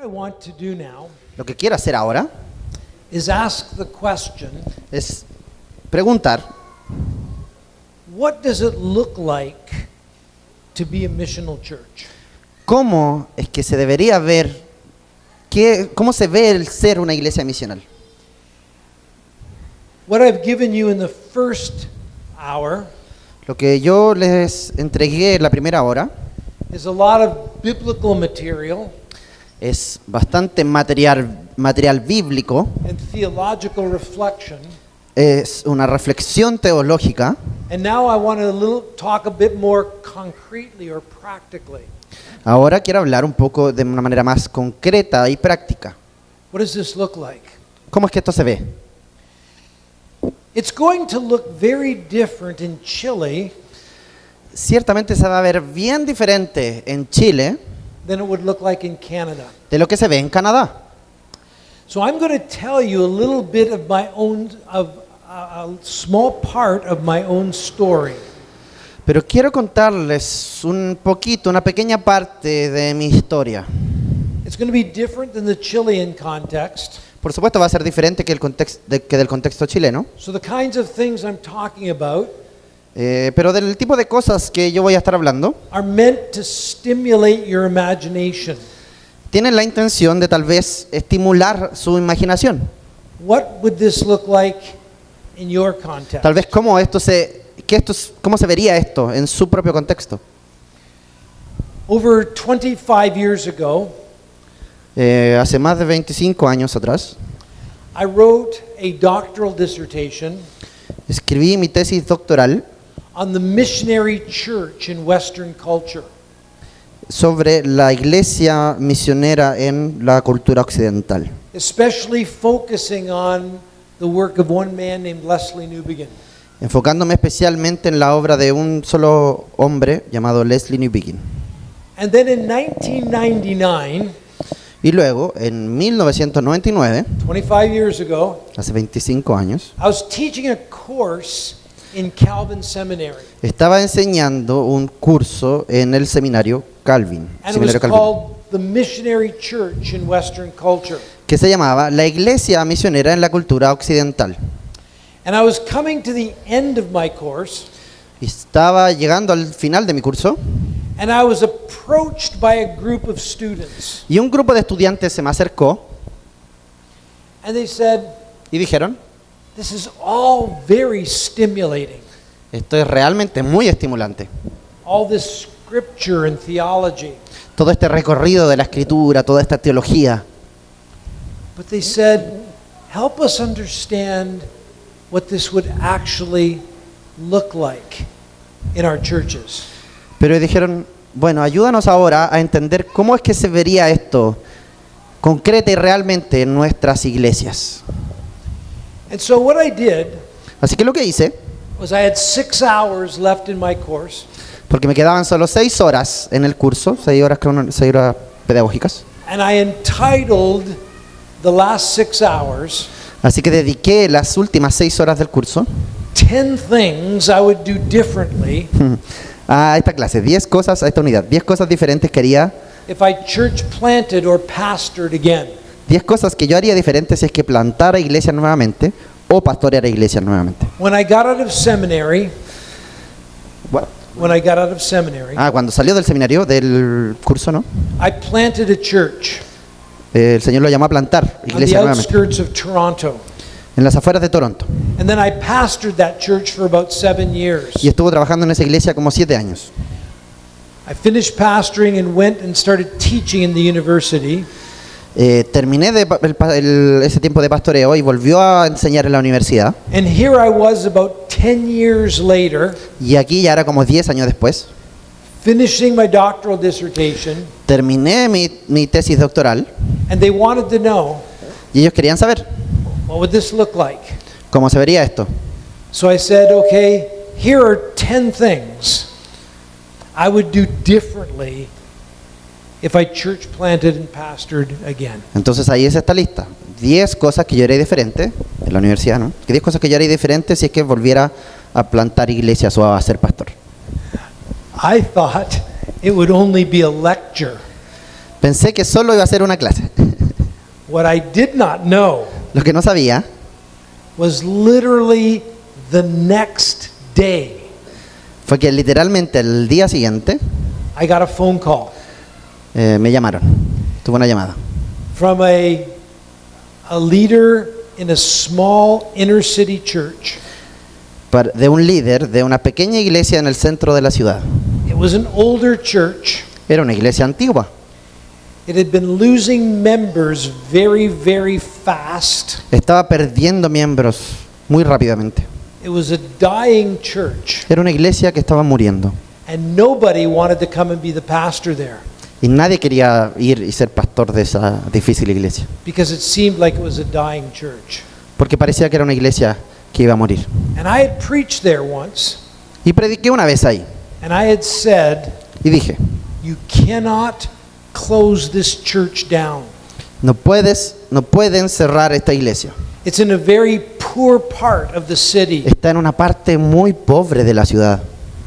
I want to do now Lo que quiero hacer ahora is ask the question, es preguntar, what does it look like to be a missional church? ¿cómo es que se debería ver, cómo se ve el ser una iglesia misional? What I've given you in the first hour Lo que yo les entregué en la primera hora is a lot of biblical material es bastante material bíblico, and theological reflection. es una reflexión teológica. And now I want to talk a bit more concretely or practically. Ahora quiero hablar un poco de una manera más concreta y práctica. What does this look like? ¿Cómo es que esto se ve? It's going to look very different in Chile Ciertamente se va a ver bien diferente en Chile than it would look like in Canada. de lo que se ve en Canadá. So I'm going to tell you a little bit of my own, a small part of my own story. Pero quiero contarles un poquito, una pequeña parte de mi historia. It's going to be different than the Chilean context. Por supuesto va a ser diferente que del contexto chileno, So the kinds of things I'm talking about pero del tipo de cosas que yo voy a estar hablando are meant to stimulate your imagination. tienen la intención de tal vez estimular su imaginación. What would this look like in your context? Tal vez cómo cómo se vería esto en su propio contexto. Over 25 years ago, Hace más de 25 años atrás, I wrote a doctoral dissertation escribí mi tesis doctoral on the missionary church in Western culture. sobre la iglesia misionera en la cultura occidental, Especially focusing on the work of one man named Leslie Newbigin. enfocándome especialmente en la obra de un solo hombre llamado Leslie Newbigin. And then in 1999, Y luego, en 1999, 25 years ago, hace 25 años, I was teaching a course in Calvin Seminary. estaba enseñando un curso en el seminario Calvin, And it was seminario Calvin, called The Missionary Church in Western Culture. que se llamaba La Iglesia Misionera en la Cultura Occidental. And I was coming to the end of my course, Y estaba llegando al final de mi curso and I was approached by a group of students. y un grupo de estudiantes se me acercó And they said, y dijeron, "This is all very stimulating. esto es realmente muy estimulante. All this scripture and theology." Todo este recorrido de la escritura, toda esta teología. But they said, "Help us understand what this would actually look like in our churches." Pero dijeron, bueno, ayúdanos ahora a entender cómo es que se vería esto concreta y realmente en nuestras iglesias. And so what I did Así que lo que hice, was I had 6 hours left in my course, porque me quedaban solo 6 horas en el curso, 6 horas pedagógicas, and I entitled the last 6 hours, así que dediqué las últimas 6 horas del curso 10 things I would do differently a esta clase, 10 cosas, a esta unidad, 10 cosas diferentes que haría, if I church planted or pastored again. 10 cosas que yo haría diferentes si es que plantara iglesias nuevamente o pastoreara iglesias nuevamente. When I got out of seminary, Cuando salió del seminario, del curso, ¿no? I planted a church El Señor lo llamó a plantar on the iglesias nuevamente outskirts of Toronto. en las afueras de Toronto. And then I pastored that church for about 7 years. Y estuvo trabajando en esa iglesia como 7 años. I finished pastoring and went and started teaching in the university. Terminé ese tiempo de pastoreo y volvió a enseñar en la universidad. And here I was about 10 years later, Y aquí ya era como 10 años después. finishing my doctoral dissertation, Terminé mi tesis doctoral and they wanted to know, y ellos querían saber what would this look like? cómo se vería esto. So I said, okay, here are 10 things I would do differently if I church planted and pastored again. Entonces ahí es esta lista. 10 cosas que yo haría diferente en la universidad, ¿no? 10 cosas que yo haría diferente si es que volviera a plantar iglesias o a ser pastor. I thought it would only be a lecture. Pensé que solo iba a ser una clase. What I did not know Lo que no sabía was literally the next day, fue que literalmente el día siguiente I got a phone call me llamaron. Tuve una llamada from a leader in a small inner city church. de un líder de una pequeña iglesia en el centro de la ciudad. It was an older church. Era una iglesia antigua. It had been losing members very, very fast. Estaba perdiendo miembros muy rápidamente. It was a dying church, Era una iglesia que estaba muriendo. and nobody wanted to come and be the pastor there Y nadie quería ir y ser pastor de esa difícil iglesia. because it seemed like it was a dying church. Porque parecía que era una iglesia que iba a morir. And I had preached there once, Y prediqué una vez ahí. and I had said, Y dije, you cannot close this church down. no pueden cerrar esta iglesia. It's in a very poor part of the city. Está en una parte muy pobre de la ciudad.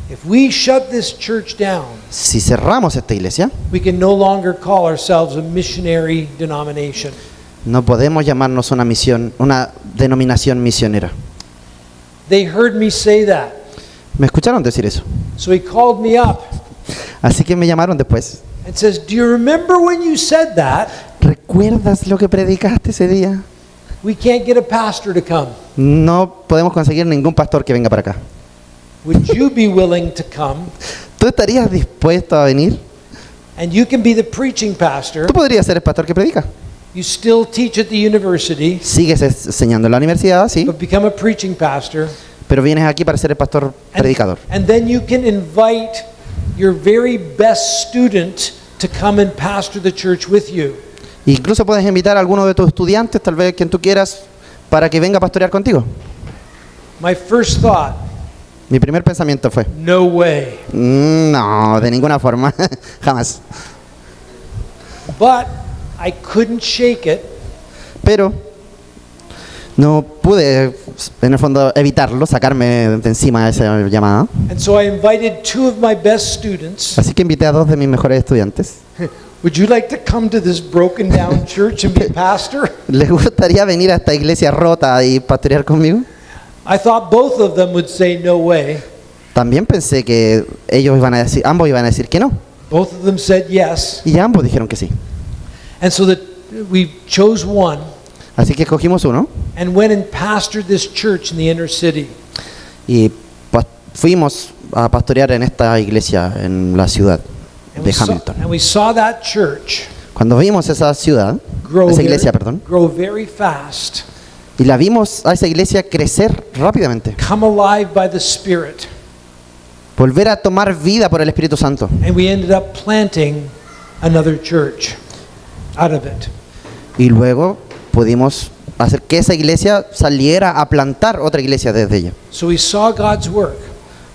If we shut this church down, Si cerramos esta iglesia, we can no longer call ourselves a missionary denomination. no podemos llamarnos una denominación misionera. They heard me say that. ¿Me escucharon decir eso? So he called me up Así que me llamaron después. and says, do you remember when you said that? ¿Recuerdas lo que predicaste ese día? We can't get a pastor to come. No podemos conseguir ningún pastor que venga para acá. Would you be willing to come? ¿Tú estarías dispuesto a venir? And you can be the preaching pastor. Tú podrías ser el pastor que predica. You still teach at the university, Sigues enseñando en la universidad, sí, but become a preaching pastor. pero vienes aquí para ser el pastor predicador. And then you can invite your very best student to come and pastor the church with you. Incluso puedes invitar a alguno de tus estudiantes, tal vez quien tú quieras, para que venga a pastorear contigo. My first thought, Mi primer pensamiento fue, no way. no, de ninguna forma, jamás. But I couldn't shake it, Pero no pude, en el fondo, evitarlo, sacarme de encima de esa llamada. and so I invited two of my best students. Así que invité a dos de mis mejores estudiantes. Would you like to come to this broken down church and be pastor? ¿Les gustaría venir a esta iglesia rota y pastorear conmigo? I thought both of them would say no way. También pensé que ambos iban a decir que no. Both of them said yes. Y ambos dijeron que sí. And so that we chose one Así que escogimos uno and went and pastored this church in the inner city. y fuimos a pastorear en esta iglesia en la ciudad And de we saw, Hamilton. and we saw that church Cuando vimos esa ciudad, grow esa very, iglesia, perdón, grow very fast, y la vimos a esa iglesia crecer rápidamente, come alive by the Spirit, volver a tomar vida por el Espíritu Santo. and we ended up planting another church out of it. Y luego pudimos hacer que esa iglesia saliera a plantar otra iglesia desde ella. So we saw God's work.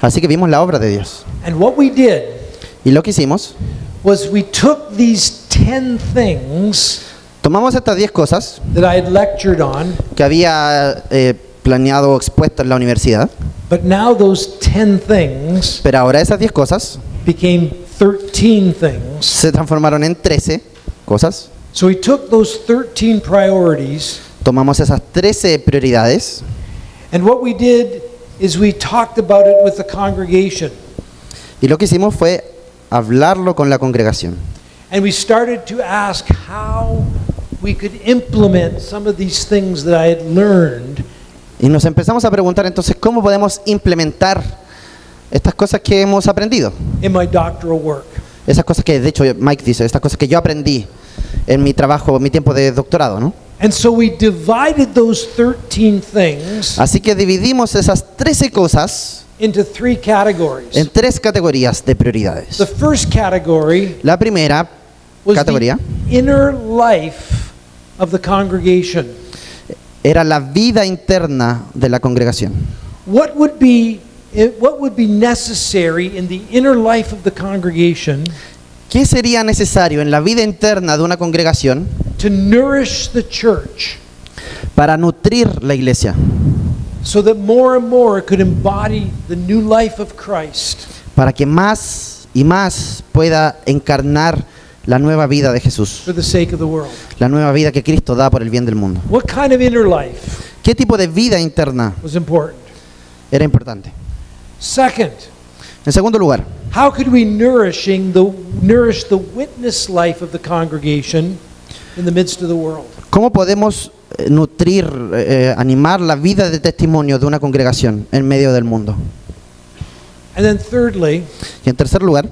Así que vimos la obra de Dios. And what we did Y lo que hicimos, was we took these 10 things tomamos estas 10 cosas that I had lectured on, que había planeado o expuesto en la universidad, but now those 10 things pero ahora esas 10 cosas became 13 things. se transformaron en 13 cosas. So we took those 13 priorities, Tomamos esas 13 prioridades and what we did is we talked about it with the congregation. y lo que hicimos fue hablarlo con la congregación. And we started to ask how we could implement some of these things that I had learned Y nos empezamos a preguntar entonces cómo podemos implementar estas cosas que hemos aprendido. in my doctoral work. Esas cosas que, de hecho, Mike dice, estas cosas que yo aprendí en mi trabajo, en mi tiempo de doctorado, ¿no? And so we divided those 13 things Así que dividimos esas 13 cosas into 3 categories. en 3 categorías de prioridades. The first category La primera was categoría the inner life of the congregation. era la vida interna de la congregación. What would be necessary in the inner life of the congregation ¿Qué sería necesario en la vida interna de una congregación to nourish the church para nutrir la iglesia? so that more and more it could embody the new life of Christ? Para que más y más pueda encarnar la nueva vida de Jesús, for the sake of the world? la nueva vida que Cristo da por el bien del mundo. What kind of inner life ¿Qué tipo de vida interna was important? era importante? Second, En segundo lugar, how could we nourish the witness life of the congregation in the midst of the world? ¿cómo podemos nutrir, animar la vida de testimonio de una congregación en medio del mundo? And then thirdly, Y en tercer lugar,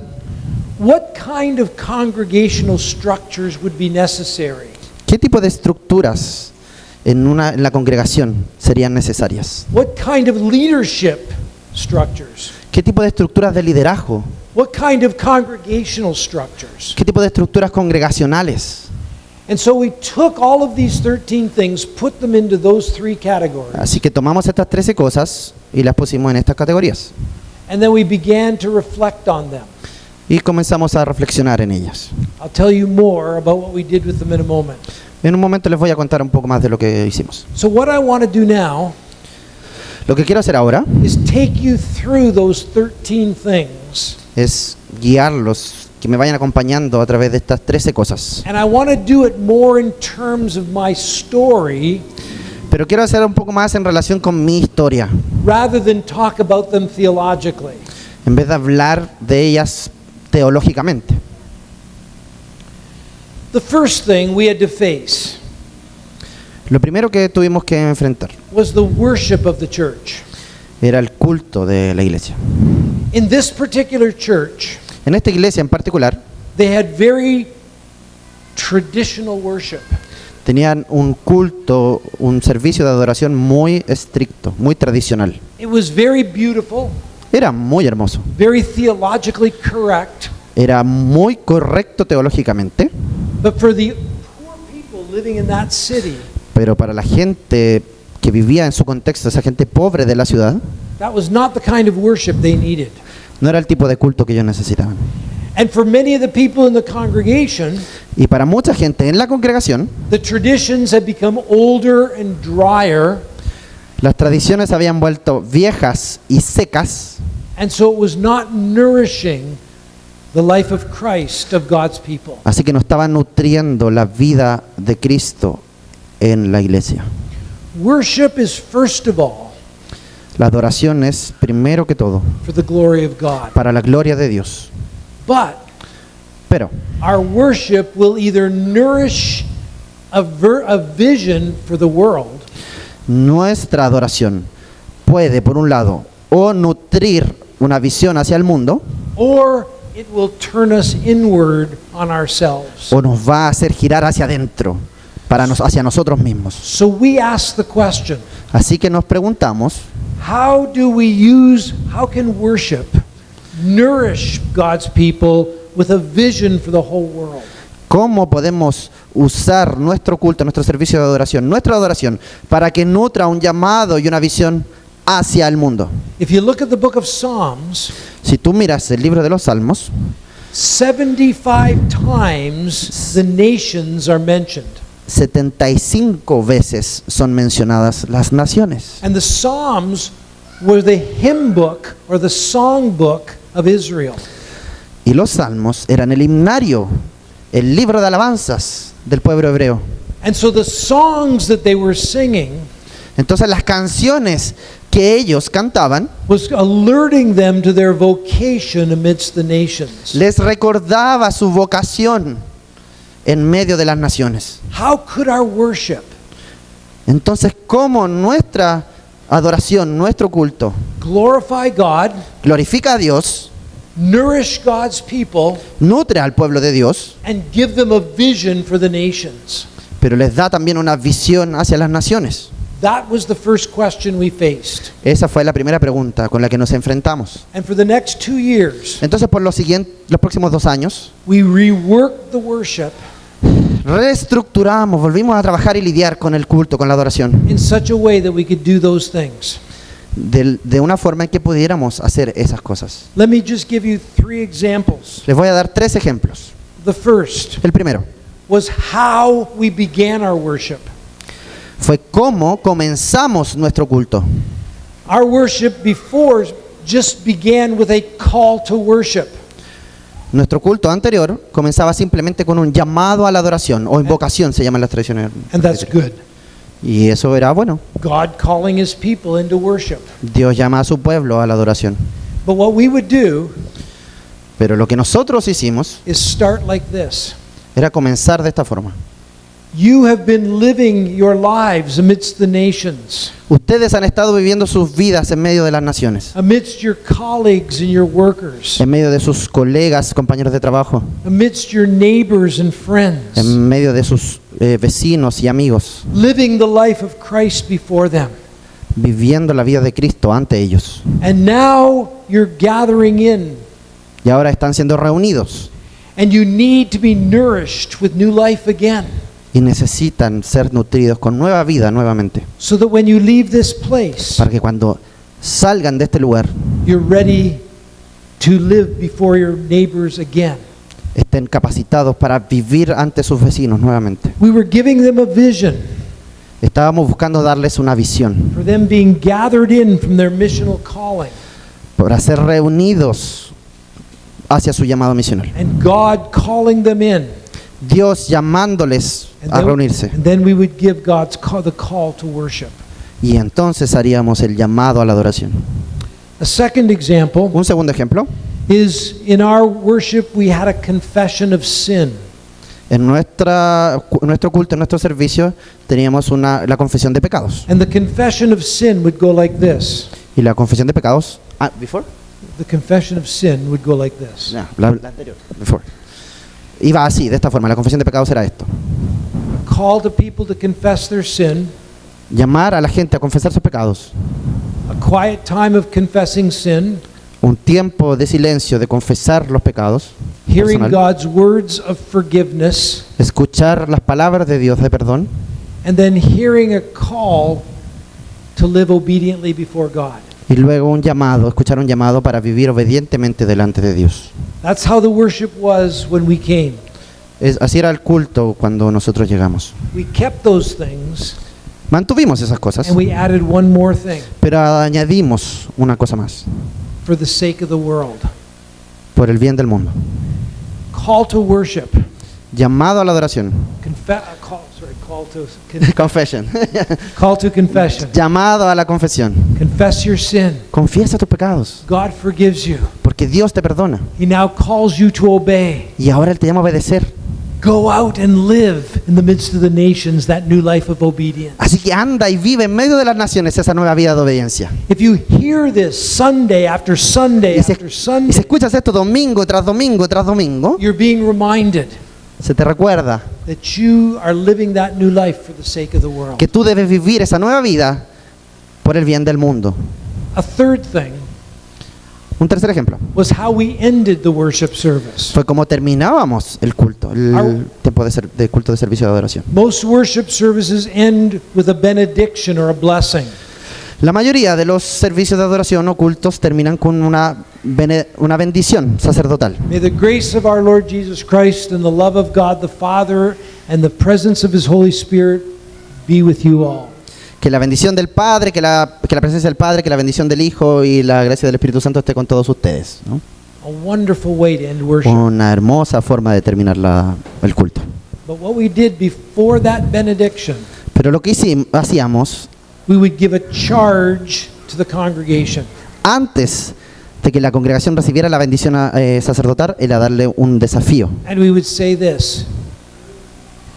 what kind of congregational structures would be necessary? ¿qué tipo de estructuras en la congregación serían necesarias? What kind of leadership structures? ¿Qué tipo de estructuras de liderazgo? What kind of congregational structures? ¿Qué tipo de estructuras congregacionales? And so we took all of these 13 things, put them into those three categories, Así que tomamos estas 13 cosas y las pusimos en estas categorías. and then we began to reflect on them. Y comenzamos a reflexionar en ellas. I'll tell you more about what we did with them in a moment. En un momento les voy a contar un poco más de lo que hicimos. So what I want to do now Lo que quiero hacer ahora is take you through those 13 things, es guiarlos, que me vayan acompañando a través de estas 13 cosas. and I want to do it more in terms of my story Pero quiero hacer un poco más en relación con mi historia, rather than talk about them theologically. en vez de hablar de ellas teológicamente. The first thing we had to face Lo primero que tuvimos que enfrentar was the worship of the church. era el culto de la iglesia. In this particular church, En esta iglesia en particular, they had very traditional worship. tenían un culto, un servicio de adoración muy estricto, muy tradicional. It was very beautiful, Era muy hermoso, very theologically correct, era muy correcto teológicamente, but for the poor people living in that city, pero para la gente que vivía en su contexto, esa gente pobre de la ciudad, that was not the kind of worship they needed. no era el tipo de culto que ellos necesitaban. And for many of the people in the congregation, Y para mucha gente en la congregación, the traditions had become older and drier, las tradiciones habían vuelto viejas y secas, and so it was not nourishing the life of Christ, of God's people. así que no estaban nutriendo la vida de Cristo en la iglesia. Worship is first of all La adoración es primero que todo for the glory of God. para la gloria de Dios. But Pero our worship will either nourish a vision for the world, nuestra adoración puede, por un lado, o nutrir una visión hacia el mundo, or it will turn us inward on ourselves. o nos va a hacer girar hacia adentro, hacia nosotros mismos. So we ask the question, Así que nos preguntamos, how can worship nourish God's people with a vision for the whole world? ¿cómo podemos usar nuestro culto, nuestro servicio de adoración, nuestra adoración, para que nutra un llamado y una visión hacia el mundo? If you look at the book of Psalms, Si tú miras el libro de los Salmos, 75 times the nations are mentioned. 75 veces son mencionadas las naciones. And the Psalms were the hymn book or the song book of Israel. Y los Salmos eran el himnario, el libro de alabanzas del pueblo hebreo. And so the songs that they were singing Entonces las canciones que ellos cantaban was alerting them to their vocation amidst the nations. les recordaba su vocación en medio de las naciones. How could our worship Entonces, ¿cómo nuestra adoración, nuestro culto, glorify God, glorifica a Dios, nourish God's people, nutre al pueblo de Dios, and give them a vision for the nations? pero les da también una visión hacia las naciones? That was the first question we faced. Esa fue la primera pregunta con la que nos enfrentamos. And for the next 2 years, Entonces, por los próximos 2 años, we reworked the worship reestructuramos, volvimos a trabajar y lidiar con el culto, con la adoración, in such a way that we could do those things. de una forma en que pudiéramos hacer esas cosas. Let me just give you 3 examples. Les voy a dar 3 ejemplos. The first El primero was how we began our worship. fue cómo comenzamos nuestro culto. Our worship before just began with a call to worship. Nuestro culto anterior comenzaba simplemente con un llamado a la adoración, o invocación se llama en las tradiciones. And that's good. Y eso era bueno. God calling his people into worship. Dios llama a su pueblo a la adoración. But what we would do Pero lo que nosotros hicimos is start like this. era comenzar de esta forma. You have been living your lives amidst the nations, Ustedes han estado viviendo sus vidas en medio de las naciones, amidst your colleagues and your workers, en medio de sus colegas, compañeros de trabajo, amidst your neighbors and friends, en medio de sus vecinos y amigos, living the life of Christ before them. viviendo la vida de Cristo ante ellos. And now you're gathering in, Y ahora están siendo reunidos and you need to be nourished with new life again, y necesitan ser nutridos con nueva vida nuevamente, so that when you leave this place, para que cuando salgan de este lugar you're ready to live before your neighbors again. estén capacitados para vivir ante sus vecinos nuevamente. We were giving them a vision Estábamos buscando darles una visión for them being gathered in from their missional calling, para ser reunidos hacia su llamado misional. and God calling them in. Dios llamándoles a reunirse. And then we would give God's the call to worship. Y entonces haríamos el llamado a la adoración. A second example Un segundo ejemplo. is in our worship we had a confession of sin. En nuestro culto, en nuestro servicio, teníamos la confesión de pecados. And the confession of sin would go like this. Y la confesión de pecados... before? The confession of sin would go like this. La anterior. Before. Iba así, de esta forma. La confesión de pecados era esto. Call to people to confess their sin, Llamar a la gente a confesar sus pecados. a quiet time of confessing sin, Un tiempo de silencio de confesar los pecados. hearing personal. God's words of forgiveness, Escuchar las palabras de Dios de perdón. and then hearing a call to live obediently before God. Y luego escuchar un llamado para vivir obedientemente delante de Dios. That's how the worship was when we came. Así era el culto cuando nosotros llegamos. We kept those things, Mantuvimos esas cosas, and we added one more thing, pero añadimos una cosa más, for the sake of the world. por el bien del mundo. Call to worship. Llamado a la adoración. Confession. Call to confession. Llamado a la confesión. Confess your sin. Confiesa tus pecados, God forgives you. porque Dios te perdona. He now calls you to obey. Y ahora Él te llama a obedecer. Go out and live in the midst of the nations that new life of obedience. Así que anda y vive en medio de las naciones esa nueva vida de obediencia. If you hear this Sunday after Sunday Y si after Sunday, escuchas esto domingo tras domingo tras domingo, you're being reminded se te recuerda that you are living that new life for the sake of the world. que tú debes vivir esa nueva vida por el bien del mundo. A third thing Un tercer ejemplo was how we ended the worship service. fue como terminábamos el culto, el tiempo de culto de servicio de adoración. Most worship services end with a benediction or a blessing. La mayoría de los servicios de adoración o cultos terminan con una bendición sacerdotal. May the grace of our Lord Jesus Christ and the love of God the Father and the presence of His Holy Spirit be with you all. Que la bendición del Padre, que la presencia del Padre, que la bendición del Hijo y la gracia del Espíritu Santo esté con todos ustedes, ¿no? A wonderful way to end worship. Una hermosa forma de terminar el culto. But what we did before that benediction, Pero lo que hacíamos we would give a charge to the congregation. antes de que la congregación recibiera la bendición sacerdotal era darle un desafío. And we would say this: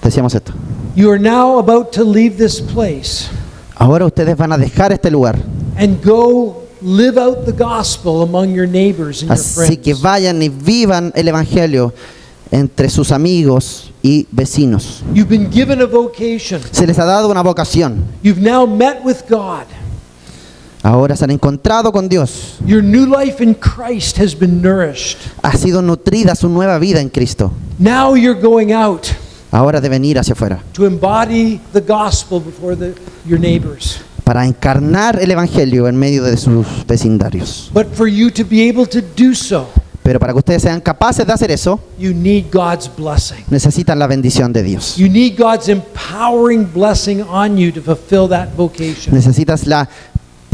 Decíamos esto. you are now about to leave this place Ahora ustedes van a dejar este lugar. and go live out the gospel among your neighbors and your Así que friends. vayan y vivan el Evangelio entre sus amigos y vecinos. You've been given a vocation. Se les ha dado una vocación. You've now met with God. Ahora se han encontrado con Dios. Your new life in Christ has been nourished. Ha sido nutrida su nueva vida en Cristo. Now you're going out Ahora deben ir hacia afuera to embody the gospel before your neighbors. para encarnar el Evangelio en medio de sus vecindarios. But for you to be able to do so, Pero para que ustedes sean capaces de hacer eso, you need God's blessing. necesitan la bendición de Dios. You need God's empowering blessing on you to fulfill that vocation. Necesitas la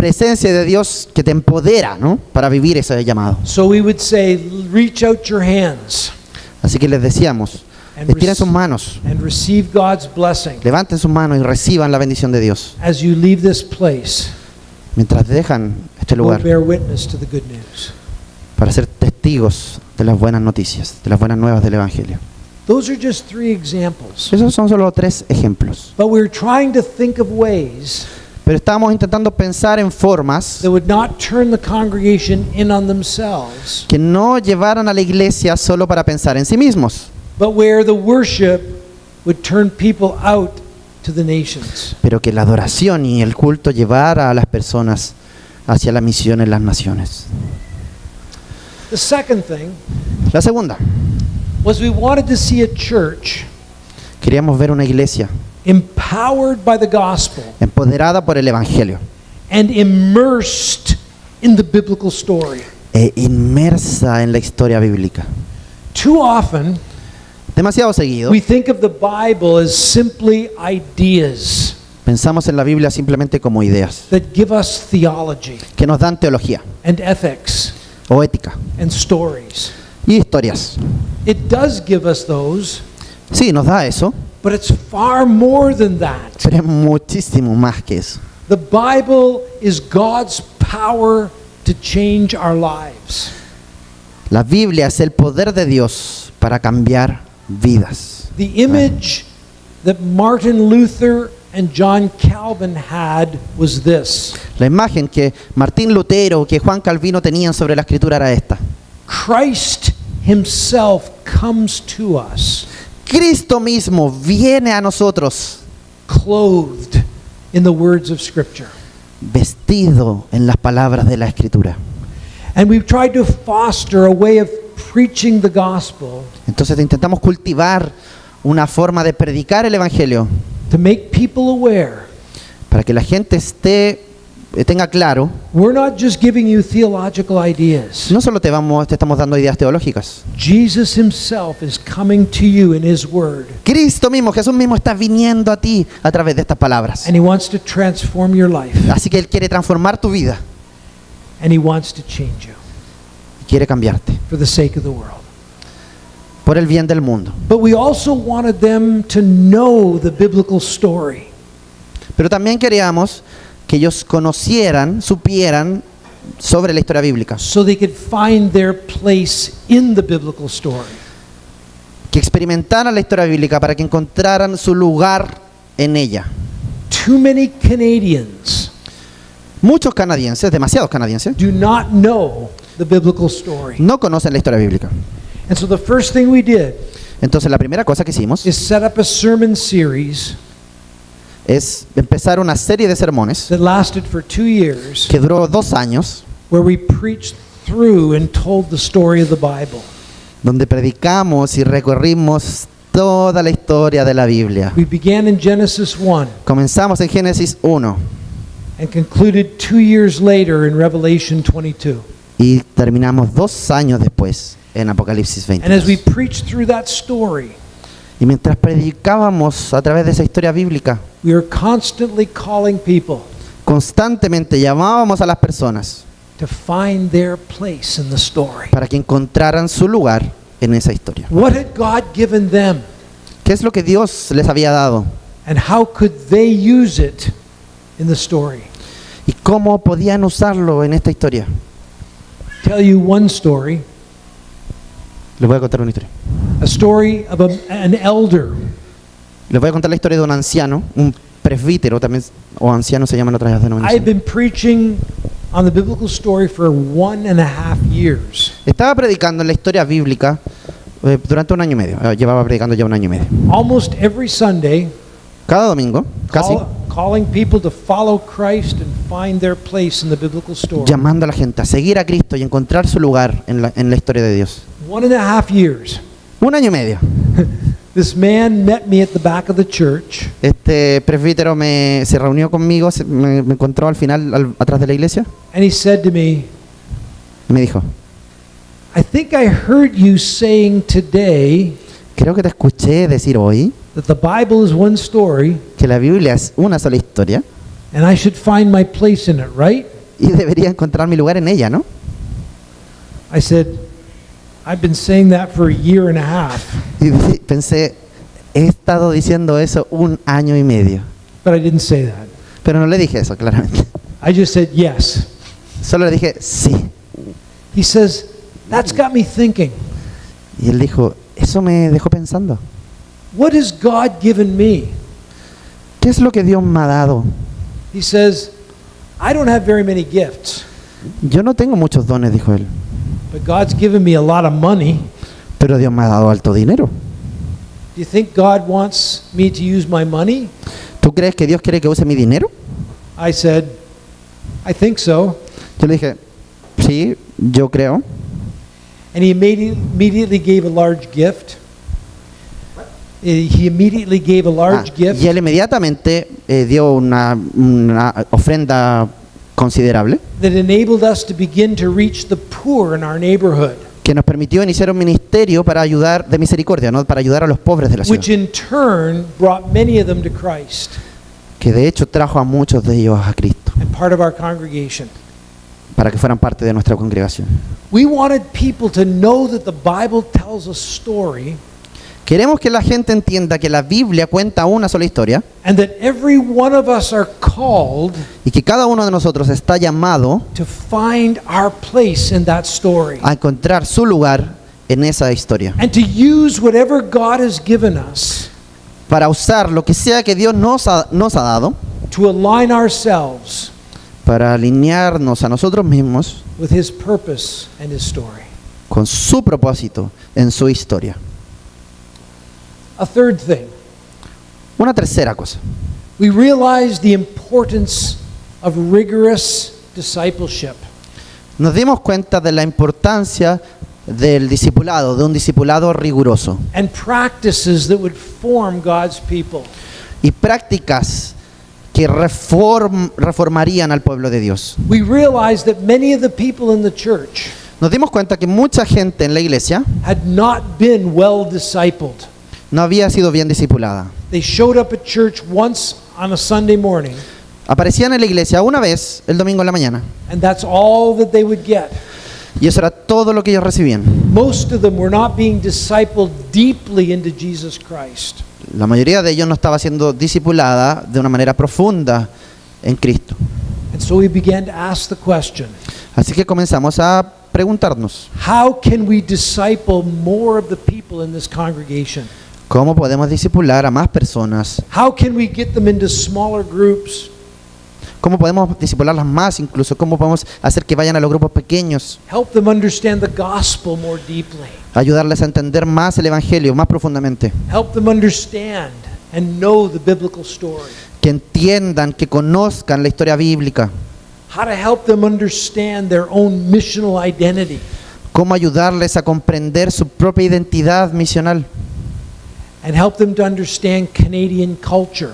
presencia de Dios que te empodera, ¿no? Para vivir ese llamado. So we would say, reach out your hands Así que les decíamos, estiren sus manos, and receive God's blessing levanten sus manos y reciban la bendición de Dios. as you leave this place. Mientras dejan este Go lugar bear witness to the good news. para ser testigos de las buenas noticias, de las buenas nuevas del Evangelio. Those are just 3 examples. Esos son solo 3 ejemplos. But we're trying to think of ways Pero estábamos intentando pensar en formas that would not turn the congregation in on themselves, que no llevaran a la iglesia solo para pensar en sí mismos, but where the worship would turn people out to the nations. pero que la adoración y el culto llevara a las personas hacia la misión en las naciones. The second thing La segunda, was we wanted to see a church queríamos ver una iglesia empowered by the gospel empoderada por el Evangelio and immersed in the biblical story. e inmersa en la historia bíblica. Too often, Demasiado seguido we think of the Bible as simply ideas pensamos en la Biblia simplemente como ideas that give us theology que nos dan teología and ethics o ética and stories. y historias. It does give us those, Sí, nos da eso, but it's far more than that. pero es muchísimo más que eso. The Bible is God's power to change our lives. La Biblia es el poder de Dios para cambiar vidas. The image that Martin Luther and John Calvin had was this: La imagen que Martín Lutero, que Juan Calvino tenían sobre la escritura era esta. Christ himself comes to us Cristo mismo viene a nosotros clothed in the words of Scripture. vestido en las palabras de la escritura. And we've tried to foster a way of preaching the gospel Entonces intentamos cultivar una forma de predicar el Evangelio to make people aware para que la gente tenga claro, we're not just giving you theological ideas. no solo te estamos dando ideas teológicas. Jesus himself is coming to you in his word, Cristo mismo, Jesús mismo está viniendo a ti a través de estas palabras. and he wants to transform your life, Así que Él quiere transformar tu vida, and he wants to change you quiere cambiarte for the sake of the world. por el bien del mundo. But we also wanted them to know the biblical story. Pero también queríamos que ellos conocieran, supieran sobre la historia bíblica, So they could find their place in the biblical story. que experimentaran la historia bíblica para que encontraran su lugar en ella. Too many Canadians Muchos canadienses, demasiados canadienses, do not know the biblical story. no conocen la historia bíblica. And so the first thing we did Entonces la primera cosa que hicimos is set up a sermon series es empezar una serie de sermones that lasted for 2 years, que duró 2 años, where we preached through and told the story of the Bible. donde predicamos y recorrimos toda la historia de la Biblia. We began in Genesis 1 Comenzamos en Génesis 1 and concluded 2 years later in Revelation 22. y terminamos 2 años después en Apocalipsis And as we 22. preached through that story, Y mientras predicábamos a través de esa historia bíblica, we were constantly calling people constantemente llamábamos a las personas to find their place in the story. para que encontraran su lugar en esa historia. What had God given them, ¿Qué es lo que Dios les había dado? and how could they use it in the story? ¿Y cómo podían usarlo en esta historia? Tell you one story, Les voy a contar una historia. a story of an elder Les voy a contar la historia de un anciano, un presbítero también, o anciano se llaman otras I had denominaciones. been preaching on the biblical story for 1.5 years. Estaba predicando en la historia bíblica durante 1 año y medio. Llevaba predicando ya 1 año y medio. Almost every Sunday, Cada domingo, casi, calling people to follow Christ and find their place in the biblical story. llamando a la gente a seguir a Cristo y encontrar su lugar en la historia de Dios. 1.5 years. 1 año y medio. This man met me at the back of the church, Este presbítero se reunió conmigo, me encontró al final, atrás de la iglesia, and he said to me, y me dijo, I think I heard you saying today creo que te escuché decir hoy that the Bible is one story que la Biblia es una sola historia and I should find my place in it, right? y debería encontrar mi lugar en ella, ¿no? I said, I've been saying that for a year and a half, Y pensé, he estado diciendo eso 1 año y medio. but I didn't say that. Pero no le dije eso, claramente. I just said yes. Solo le dije, sí. He says, that's got me thinking. Y él dijo, eso me dejó pensando. What has God given me? ¿Qué es lo que Dios me ha dado? He says, I don't have very many gifts, Yo no tengo muchos dones, dijo él. but God's given me a lot of money. Pero Dios me ha dado alto dinero. Do you think God wants me to use my money? ¿Tú crees que Dios quiere que use mi dinero? I said, I think so. Yo le dije, sí, yo creo. And he immediately gave a large gift. He immediately gave a large gift Y él inmediatamente dio una ofrenda considerable that enabled us to begin to reach the poor in our neighborhood, que nos permitió iniciar un ministerio para ayudar de misericordia, ¿no? Para ayudar a los pobres de la ciudad, which in turn brought many of them to Christ que de hecho trajo a muchos de ellos a Cristo and part of our congregation. para que fueran parte de nuestra congregación. We wanted people to know that the Bible tells a story Queremos que la gente entienda que la Biblia cuenta una sola historia and that every one of us are called y que cada uno de nosotros está llamado to find our place in that story a encontrar su lugar en esa historia, and to use whatever God has given us para usar lo que sea que Dios nos ha dado to align ourselves para alinearnos a nosotros mismos with His purpose and His story. con su propósito en su historia. A third thing, Una tercera cosa. we realize the importance of rigorous discipleship. Nos dimos cuenta de la importancia del discipulado, de un discipulado riguroso And practices that would form God's people. y prácticas que reformarían al pueblo de Dios. We realize that many of the people in the church Nos dimos cuenta que mucha gente en la iglesia had not been well discipled. no había sido bien discipulada. They showed up at church once on a Sunday morning, Aparecían en la iglesia una vez el domingo en la mañana and that's all that they would get. y eso era todo lo que ellos recibían. Most of them were not being discipled deeply into Jesus Christ. La mayoría de ellos no estaba siendo discipulada de una manera profunda en Cristo. And so we began to ask the question, Así que comenzamos a preguntarnos, how can we disciple more of the people in this congregation? ¿cómo podemos discipular a más personas? How can we get them into smaller groups? ¿Cómo podemos discipularlas más incluso? ¿Cómo podemos hacer que vayan a los grupos pequeños? Help them understand the gospel more deeply. Ayudarles a entender más el Evangelio, más profundamente. Help them understand and know the biblical story. Que entiendan, que conozcan la historia bíblica. How to help them understand their own missional identity. Cómo ayudarles a comprender su propia identidad misional. And help them to understand Canadian culture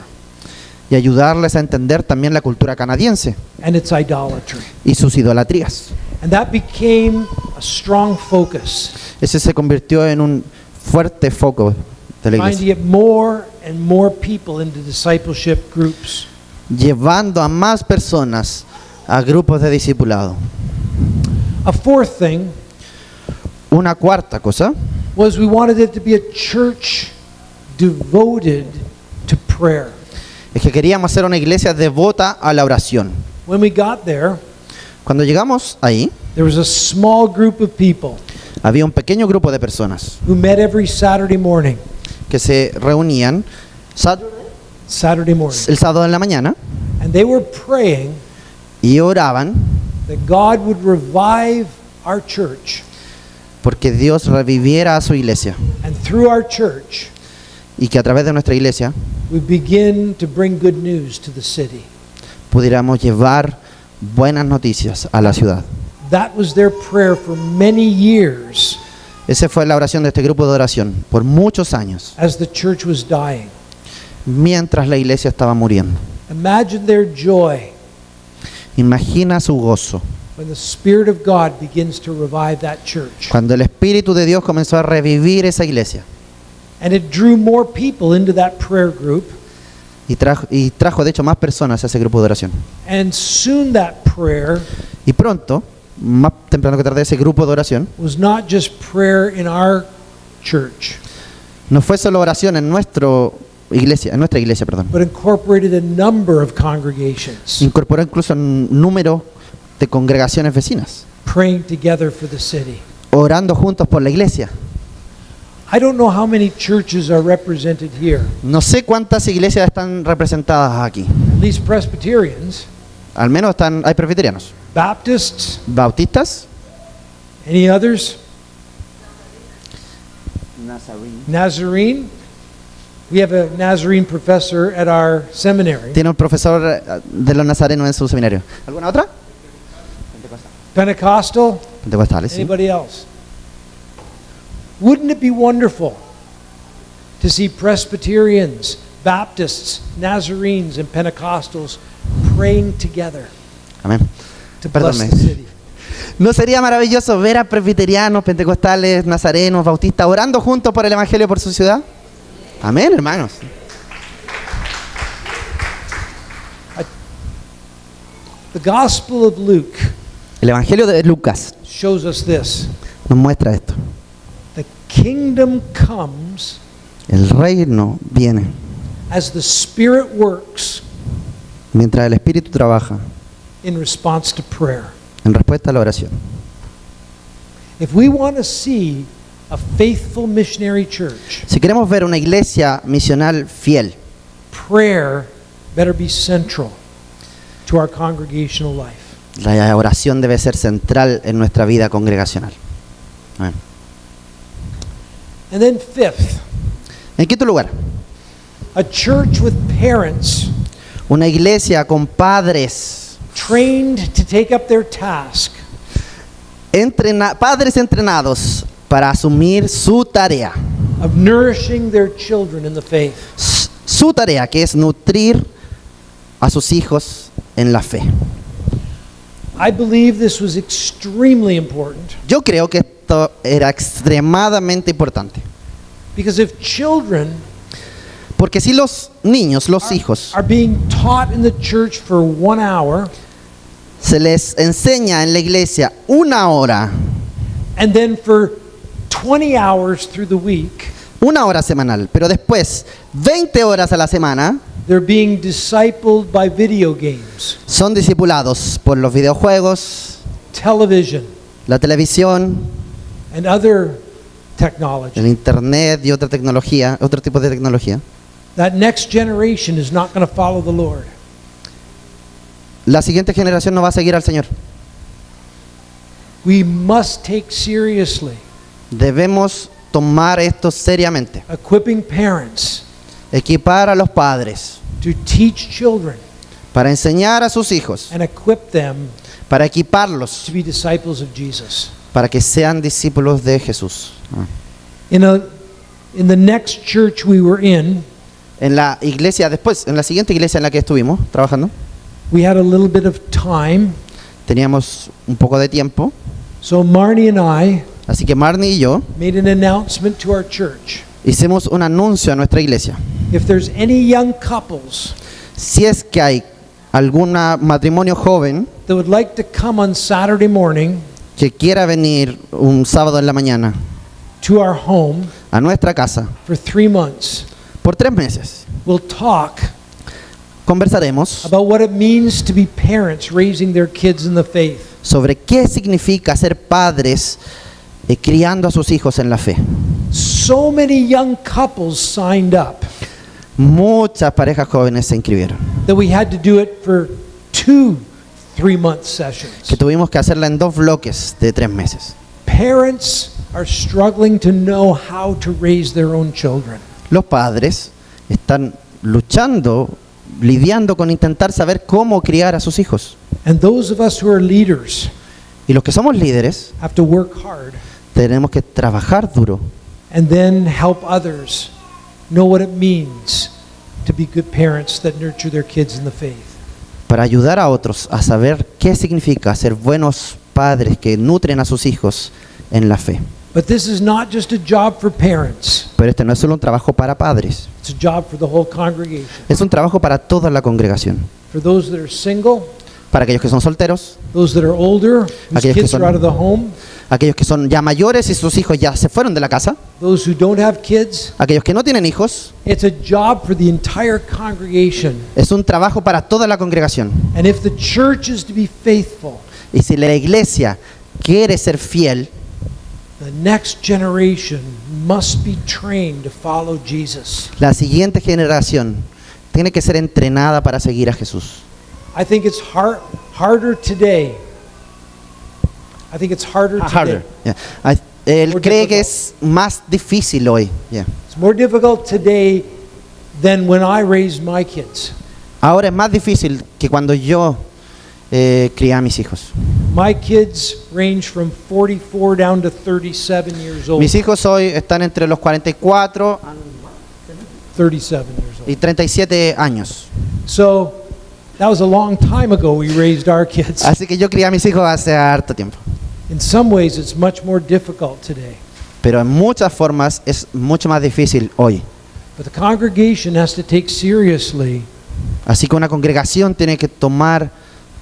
Y ayudarles a entender también la cultura canadiense and its idolatry. y sus idolatrías. And that became a strong focus, Ese se convirtió en un fuerte foco de la trying to iglesia, get more and more people into discipleship groups. llevando a más personas a grupos de discipulado. A fourth thing Una cuarta cosa was we wanted it to be a church devoted to prayer. es que queríamos hacer una iglesia devota a la oración. When we got there, Cuando llegamos ahí, there was a small group of people había un pequeño grupo de personas who met every Saturday morning. que se reunían Saturday morning. el sábado en la mañana And they were praying y oraban that God would revive our church, porque Dios reviviera a su iglesia and through our church, y que a través de nuestra iglesia we begin to bring good news to the city. pudiéramos llevar buenas noticias a la ciudad. That was their prayer for many years Esa fue la oración de este grupo de oración por muchos años, as the church was dying. mientras la iglesia estaba muriendo. Imagine their joy Imagina su gozo when the Spirit of God begins to revive that church. cuando el Espíritu de Dios comenzó a revivir esa iglesia. And it drew more people into that prayer group. y trajo de hecho más personas a ese grupo de oración. And soon that prayer Y pronto, más temprano que tarde, ese grupo de oración was not just prayer in our church, no fue solo oración en nuestra iglesia, perdón. but incorporated a number of congregations Incorporó incluso un número de congregaciones vecinas, praying together for the city. orando juntos por la iglesia. I don't know how many churches are represented here. No sé cuántas iglesias están representadas aquí. At least Presbyterians, Al menos hay presbiterianos. Baptists, Bautistas. any others? Nazarene. We have a Nazarene professor at our seminary. Tiene un profesor de los nazarenos en su seminario. ¿Alguna otra? Pentecostal. Pentecostales, sí. Anybody else? Wouldn't it be wonderful to see Presbyterians, Baptists, Nazarenes, and Pentecostals praying together Amén. to bless Perdónme. the city? ¿No sería maravilloso ver a presbiterianos, pentecostales, nazarenos, bautistas orando juntos por el evangelio por su ciudad? Amén, hermanos. The Gospel of Luke El evangelio de Lucas shows us this. nos muestra esto. The kingdom comes El reino viene as the Spirit works mientras el Espíritu trabaja in response to prayer. en respuesta a la oración. If we want to see a faithful missionary church, Si queremos ver una iglesia misional fiel, prayer better be central to our congregational life. la oración debe ser central en nuestra vida congregacional. Amén. And then fifth, En quinto lugar, a church with parents una iglesia con padres, trained to take up their task padres entrenados para asumir su tarea. of nourishing their children in the faith. Su tarea, que es nutrir a sus hijos en la fe. I believe this was extremely important Yo creo que esto era extremadamente importante, because if children porque si los niños, los hijos, are being taught in the church for 1 hour se les enseña en la iglesia 1 hora, and then for 20 hours through the week 1 hora semanal, pero después 20 horas a la semana they're being discipled by video games, son discipulados por los videojuegos, television, la televisión, and other technology. el internet y otra tecnología, otro tipo de tecnología. That next generation is not going to follow the Lord. La siguiente generación no va a seguir al Señor. We must take seriously Debemos tomar esto seriamente. equipping parents Equipar a los padres to teach children para enseñar a sus hijos, and equip them para equiparlos, to be disciples of Jesus. para que sean discípulos de Jesús. In the next church we were in, En la iglesia después, en la siguiente iglesia en la que estuvimos trabajando, we had a little bit of time. teníamos un poco de tiempo, So Marnie and I así que Marnie y yo made an announcement to our church. hicimos un anuncio a nuestra iglesia. If there's any young couples Si es que hay algún matrimonio joven that would like to come on Saturday morning que quiera venir un sábado en la mañana to our home a nuestra casa for 3 months, por 3 meses, we'll talk conversaremos about what it means to be parents raising their kids in the faith. sobre qué significa ser padres criando a sus hijos en la fe. So many young couples signed up Muchas parejas jóvenes se inscribieron, that we had to do it for 2 3-month sessions. que tuvimos que hacerla en 2 bloques de 3 meses. Parents are struggling to know how to raise their own children. Los padres están luchando, lidiando con intentar saber cómo criar a sus hijos. And those of us who are leaders Y los que somos líderes have to work hard tenemos que trabajar duro and then help others know what it means to be good parents that nurture their kids in the faith. para ayudar a otros a saber qué significa ser buenos padres que nutren a sus hijos en la fe. But this is not just a job for parents. Pero este no es solo un trabajo para padres, It's a job for the whole congregation. es un trabajo para toda la congregación. For those that are single, Para aquellos que son solteros, those that are older, whose Aquellos que kids are son- out of the home, aquellos que son ya mayores y sus hijos ya se fueron de la casa, those who don't have kids. aquellos que no tienen hijos. It's a job for the entire congregation. Es un trabajo para toda la congregación. And if the church is to be faithful, Y si la iglesia quiere ser fiel, the next generation must be trained to follow Jesus. la siguiente generación tiene que ser entrenada para seguir a Jesús. I think it's harder today. I think it's harder today. Yeah. Él More cree que difficult. es más difícil hoy. Yeah. It's more difficult today than when I raised my kids. Ahora es más difícil que cuando yo crié a mis hijos. My kids range from 44 down to 37 years old. Mis hijos hoy están entre los 44 37 years old. y 37 años. So that was a long time ago we raised our kids. Así que yo crié a mis hijos hace harto tiempo. In some ways it's much more difficult today. Pero en muchas formas es mucho más difícil hoy. But the congregation has to take seriously Así que una congregación tiene que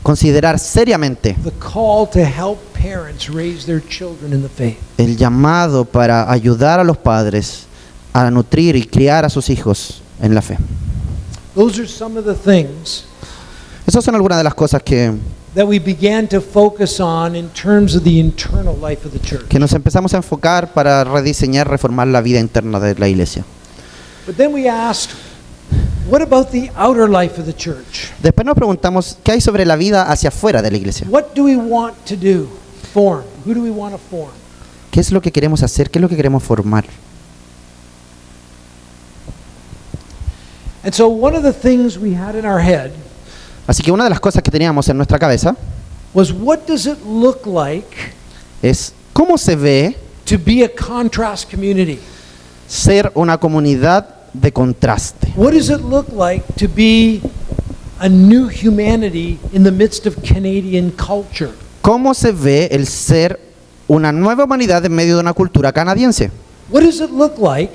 considerar seriamente the call to help parents raise their children in the faith. el llamado para ayudar a los padres a nutrir y criar a sus hijos en la fe. Those are some of the things Esas son algunas de las cosas que that we began to focus on in terms of the internal life of the church. nos empezamos a enfocar para rediseñar, reformar la vida interna de la iglesia. But then we asked, what about the outer life of the church? Después nos preguntamos qué hay sobre la vida hacia afuera de la iglesia. What do we want to do? Form. Who do we want to form? ¿Qué es lo que queremos hacer? ¿Qué es lo que queremos formar? And so one of the things we had in our head Así que una de las cosas que teníamos en nuestra cabeza was, what does it look like es cómo se ve to be a contrast community? ser una comunidad de contraste. What does it look like to be a new humanity in the midst of Canadian culture? ¿Cómo se ve el ser una nueva humanidad en medio de una cultura canadiense? What does it look like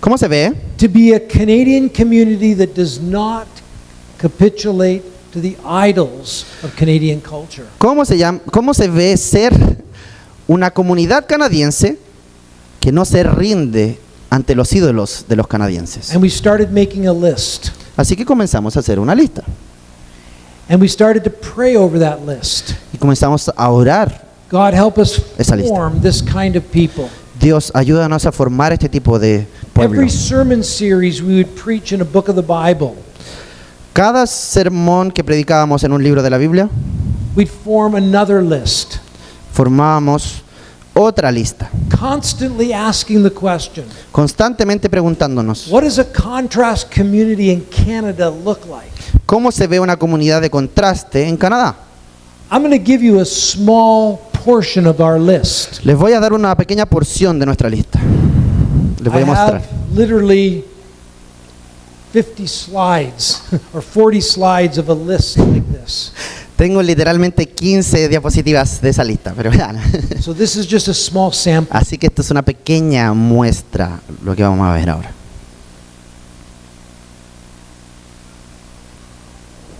¿Cómo se ve to be a Canadian community that does not capitulate to the idols of Canadian culture? cómo se ve ser una comunidad canadiense que no se rinde ante los ídolos de los canadienses? And we started making a list. Así que comenzamos a hacer una lista And we started to pray over that list. y comenzamos a orar. God, help us Esa lista. form this kind of people. Dios, ayúdanos a formar este tipo de pueblo. Every sermon series we would preach in a book of the Bible, Cada sermón que predicábamos en un libro de la Biblia, we'd form another list, formábamos otra lista, constantly asking the question, constantemente preguntándonos, what does a contrast community in Canada look like? ¿cómo se ve una comunidad de contraste en Canadá? I'm going to give you a small portion of our list. Les voy a dar una pequeña porción de nuestra lista. Les voy I a mostrar. have literally 50 slides or 40 slides of a list like this. Tengo literalmente 15 diapositivas de esa lista, pero vean. So this is just a small sample. Así que esto es una pequeña muestra, lo que vamos a ver ahora.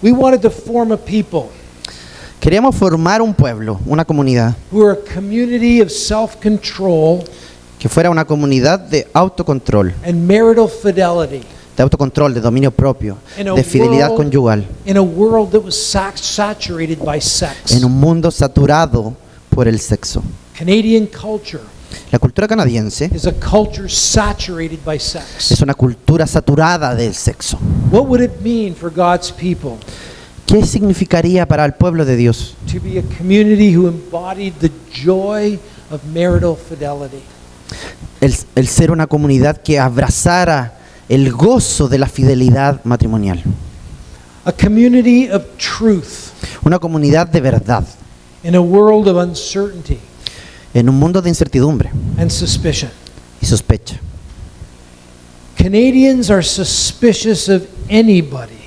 We wanted to form a people Queríamos formar un pueblo, una comunidad, who are a community of self-control que fuera una comunidad de autocontrol, and marital fidelity de dominio propio, In a de fidelidad world- conyugal, in a world that was saturated by sex. en un mundo saturado por el sexo. Canadian culture La cultura canadiense is a culture saturated by sex. es una cultura saturada del sexo. What would it mean for God's people ¿Qué significaría para el pueblo de Dios to be a community who embodied the joy of marital fidelity? el ser una comunidad que abrazara el gozo de la fidelidad matrimonial? A community of truth Una comunidad de verdad in a world of uncertainty en un mundo de incertidumbre and suspicion. y sospecha. Canadians are suspicious of anybody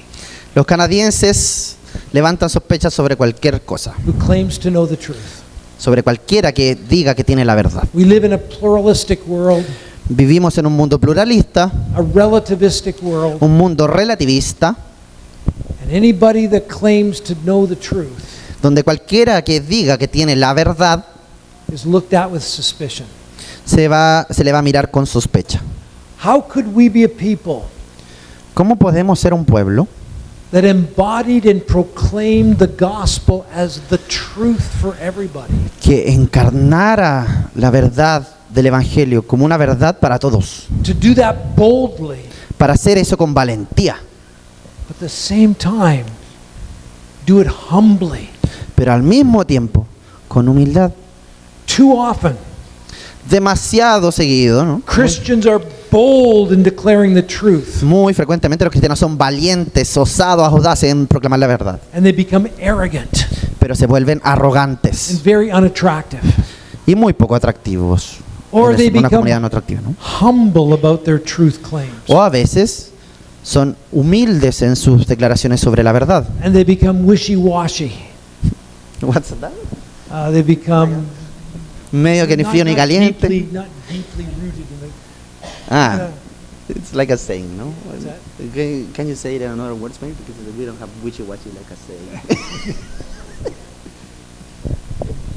Los canadienses levantan sospechas sobre cualquier cosa who claims to know the truth. sobre cualquiera que diga que tiene la verdad. We live in a pluralistic world, Vivimos en un mundo pluralista, a relativistic world, un mundo relativista, and anybody that claims to know the truth donde cualquiera que diga que tiene la verdad is looked at with suspicion. se le va a mirar con sospecha. How could we be a people ¿Cómo podemos ser un pueblo that embodied and proclaimed the gospel as the truth for everybody? que encarnara la verdad del Evangelio como una verdad para todos? To do that boldly, Para hacer eso con valentía, but at the same time, do it humbly. pero al mismo tiempo con humildad. Too often, Demasiado seguido, ¿no? Christians are bold in declaring the truth, Muy frecuentemente los cristianos son valientes, osados, audaces en proclamar la verdad, and they become arrogant pero se vuelven and arrogantes very unattractive. y muy poco atractivos. Or they Una become comunidad no atractiva, ¿no? humble about their truth claims, O a veces son humildes en sus declaraciones sobre la verdad. and they become wishy-washy. What's that? They become Medio que ni frío ni caliente. not deeply rooted in the. Ah, it's like a saying, no? What's that? Can you say it in another words, maybe? Because we don't have wishy-washy like a saying.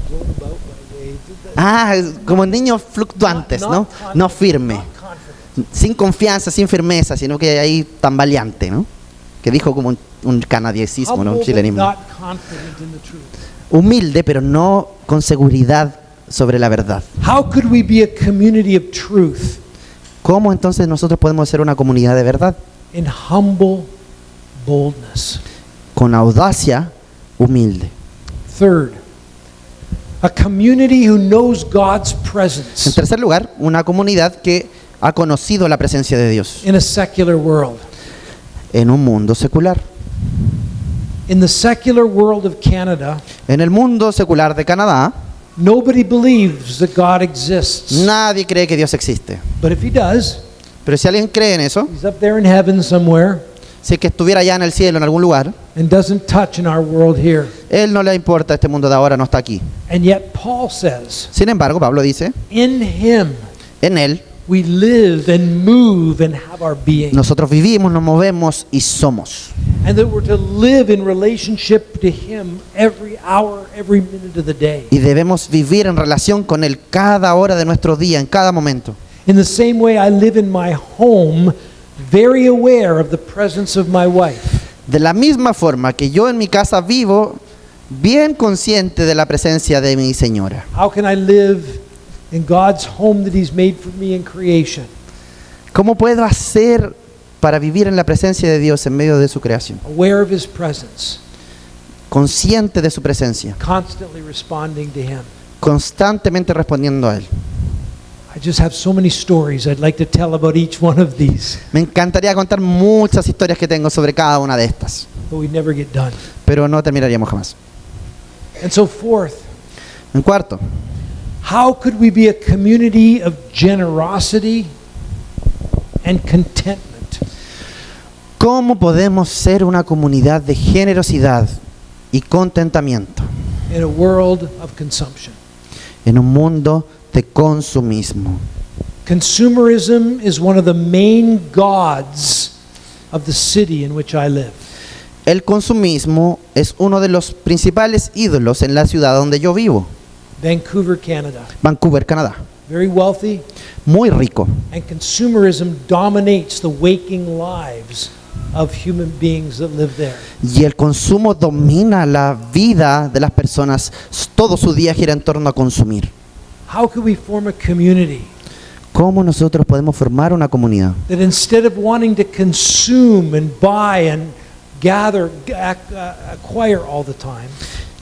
Blown about by waves. Ah, como niños fluctuantes, ¿no? No firme, Not confident. sin confianza, sin firmeza, sino que ahí tambaleante, ¿no? Que dijo como un canadiensismo, ¿no? Un Humble, but chilenismo. not confident in the truth. Humilde, pero no con seguridad sobre la verdad. How could we be a community of truth ¿Cómo entonces nosotros podemos ser una comunidad de verdad? in humble boldness? Con audacia, humilde. Third, a community who knows God's En presence tercer lugar, una comunidad que ha conocido la presencia de Dios in a secular world. en un mundo secular. In the secular world of Canada, En el mundo secular de Canadá, nobody believes that God exists. nadie cree que Dios existe. But if he does, Pero si alguien cree en eso, he's up there in heaven somewhere si es que estuviera allá en el cielo en algún lugar, and doesn't touch in our world here. él no le importa, este mundo de ahora no está aquí. And yet Paul says, Sin embargo, Pablo dice, in him en él we live and move and have our being. nosotros vivimos, nos movemos y somos. And that we're to live in relationship to him every hour, every minute of the day. Y debemos vivir en relación con él cada hora de nuestro día, en cada momento. In the same way I live in my home, very aware of the presence of my wife. De la misma forma que yo en mi casa vivo, bien consciente de la presencia de mi señora. How can I live in God's home that he's made for me in creation? ¿Cómo puedo hacer para vivir en la presencia de Dios en medio de su creación? Aware of his presence, Consciente de su presencia, constantly responding to him. constantemente respondiendo a él. I just have so many stories I'd like to tell about each one of these, Me encantaría contar muchas historias que tengo sobre cada una de estas, but we never get done. pero no terminaríamos jamás. And so fourth, En cuarto, how could we be a community of generosity and contentment? ¿cómo podemos ser una comunidad de generosidad y contentamiento In a world of consumption. en un mundo de consumismo? Consumerism is one of the main gods of the city in which I live. El consumismo es uno de los principales ídolos en la ciudad donde yo vivo, Vancouver, Canada. Vancouver, Canadá. Very wealthy, Muy rico. and consumerism dominates the waking lives of human beings that live there. Y el consumo domina la vida de las personas. Todo su día gira en torno a consumir. How could we form a community ¿Cómo nosotros podemos formar una comunidad that instead of wanting to consume and buy and gather, acquire all the time,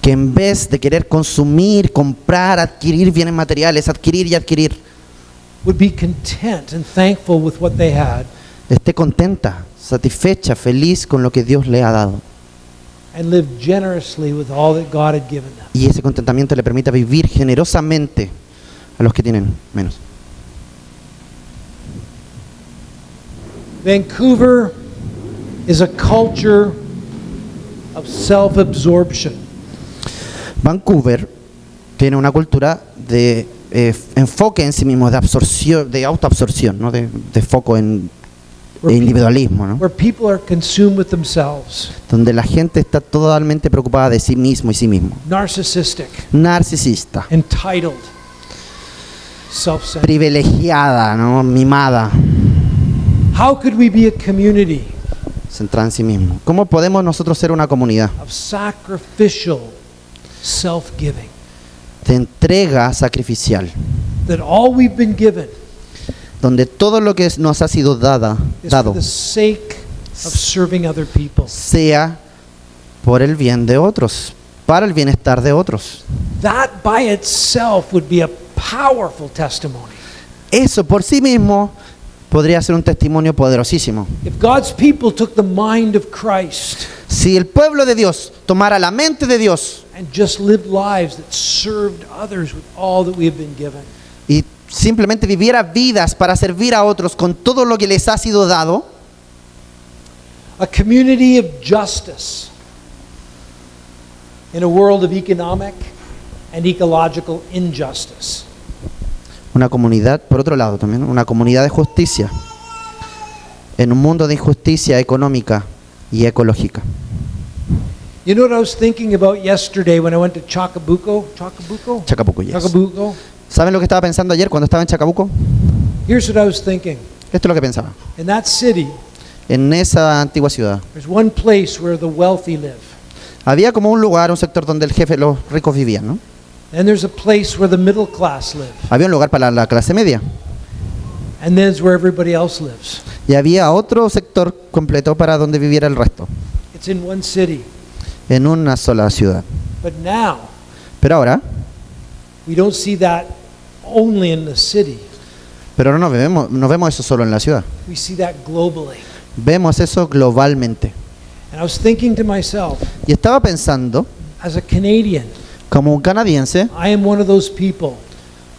que en vez de querer consumir, comprar, adquirir bienes materiales, adquirir y adquirir, would be content and thankful with what they had esté contenta, satisfecha, feliz con lo que Dios le ha dado? and live generously with all that God had given them? Y ese contentamiento le permita vivir generosamente a los que tienen menos. Vancouver is a culture of self-absorption. Vancouver Tiene una cultura de enfoque en sí mismo, de absorción, de autoabsorción, ¿no? De foco en individualismo, ¿no? Where people are consumed with themselves, Donde la gente está totalmente preocupada de sí mismo y sí mismo. narcissistic, Narcisista, entitled, self-centered. privilegiada, ¿no? Mimada, How could we be a community centrada en sí mismo. ¿Cómo podemos nosotros ser una comunidad of sacrificial self-giving? de entrega sacrificial? That all we've been given Donde todo lo que nos ha sido is for dado the sake of serving other people. sea por el bien de otros, para el bienestar de otros. That by itself would be a powerful testimony. Eso por sí mismo podría ser un testimonio poderosísimo. If God's people took the mind of Christ Si el pueblo de Dios tomara la mente de Dios and just lived lives that served others with all that we have been given, y simplemente viviera vidas para servir a otros con todo lo que les ha sido dado, a community of justice in a world of economic and ecological injustice. una comunidad, por otro lado también, una comunidad de justicia en un mundo de injusticia económica y ecológica. You know what I was thinking about yesterday when I went to Chacabuco? Chacabuco, yes. Chacabuco. ¿Saben lo que estaba pensando ayer cuando estaba en Chacabuco? Here's what I was thinking. Esto es lo que pensaba. In that city, En esa antigua ciudad there's one place where the wealthy live. había como un lugar, un sector donde el jefe, los ricos vivían, ¿no? And there's a place where the middle class live. Había un lugar para la clase media And there's where everybody else lives. y había otro sector completo para donde viviera el resto, It's in one city. en una sola ciudad. But now, Pero ahora, we don't see that only in the city. pero no vemos eso solo en la ciudad, We see that globally. vemos eso globalmente. And I was thinking to myself, Y estaba pensando, as a Canadian, como un canadiense, I am one of those people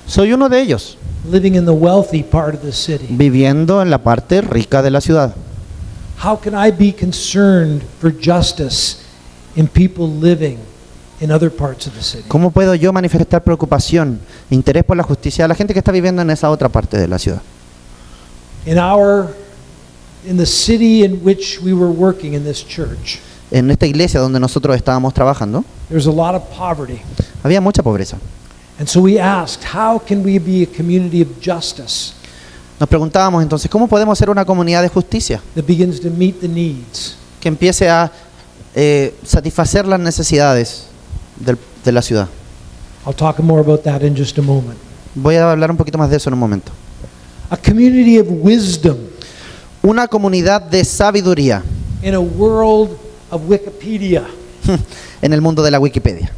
soy uno de ellos, living in the wealthy part of the city. viviendo en la parte rica de la ciudad. How can I be concerned for justice in people living in other parts of the city? ¿Cómo puedo yo manifestar preocupación, interés por la justicia a la gente que está viviendo en esa otra parte de la ciudad? In the city in which we were working in this church, En esta iglesia donde nosotros estábamos trabajando, there's a lot of poverty. había mucha pobreza. And so we asked, how can we be a community of justice Nos preguntábamos entonces, ¿cómo podemos ser una comunidad de justicia that begins to meet the needs? que empiece a satisfacer las necesidades de la ciudad? I'll talk more about that in just a moment. Voy a hablar un poquito más de eso en un momento. A community of wisdom Una comunidad de sabiduría in a world of Wikipedia en el mundo de la Wikipedia,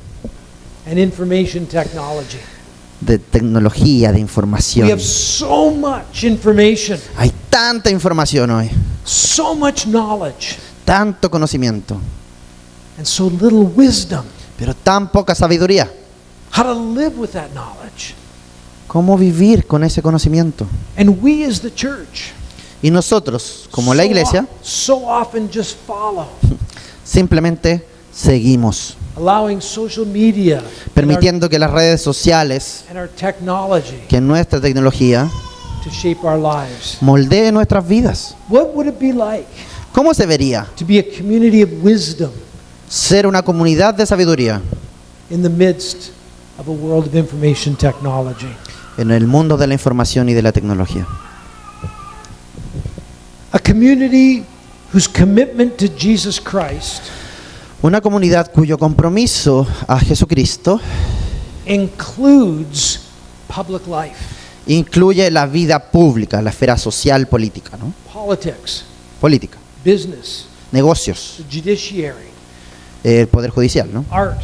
and information technology. de tecnología, de We información. have so much information, Hay tanta información hoy, so much knowledge, tanto conocimiento, and so little wisdom. pero tan poca sabiduría. How to live with that knowledge. ¿Cómo vivir con ese conocimiento? And we as the church, Y nosotros, como la iglesia, so often just follow, simplemente seguimos, allowing social media permitiendo que las redes sociales, and our technology que nuestra tecnología, to shape our lives. moldee nuestras vidas. What would it be like ¿Cómo se vería to be a community of wisdom ser una comunidad de sabiduría in the midst of a world of information technology? en el mundo de la información y de la tecnología? A community whose commitment to Jesus Christ Una comunidad cuyo compromiso a Jesucristo includes public life, incluye la vida pública, la esfera social, política, ¿no? politics, Política, business, negocios, the judiciary, el poder judicial, ¿no? art,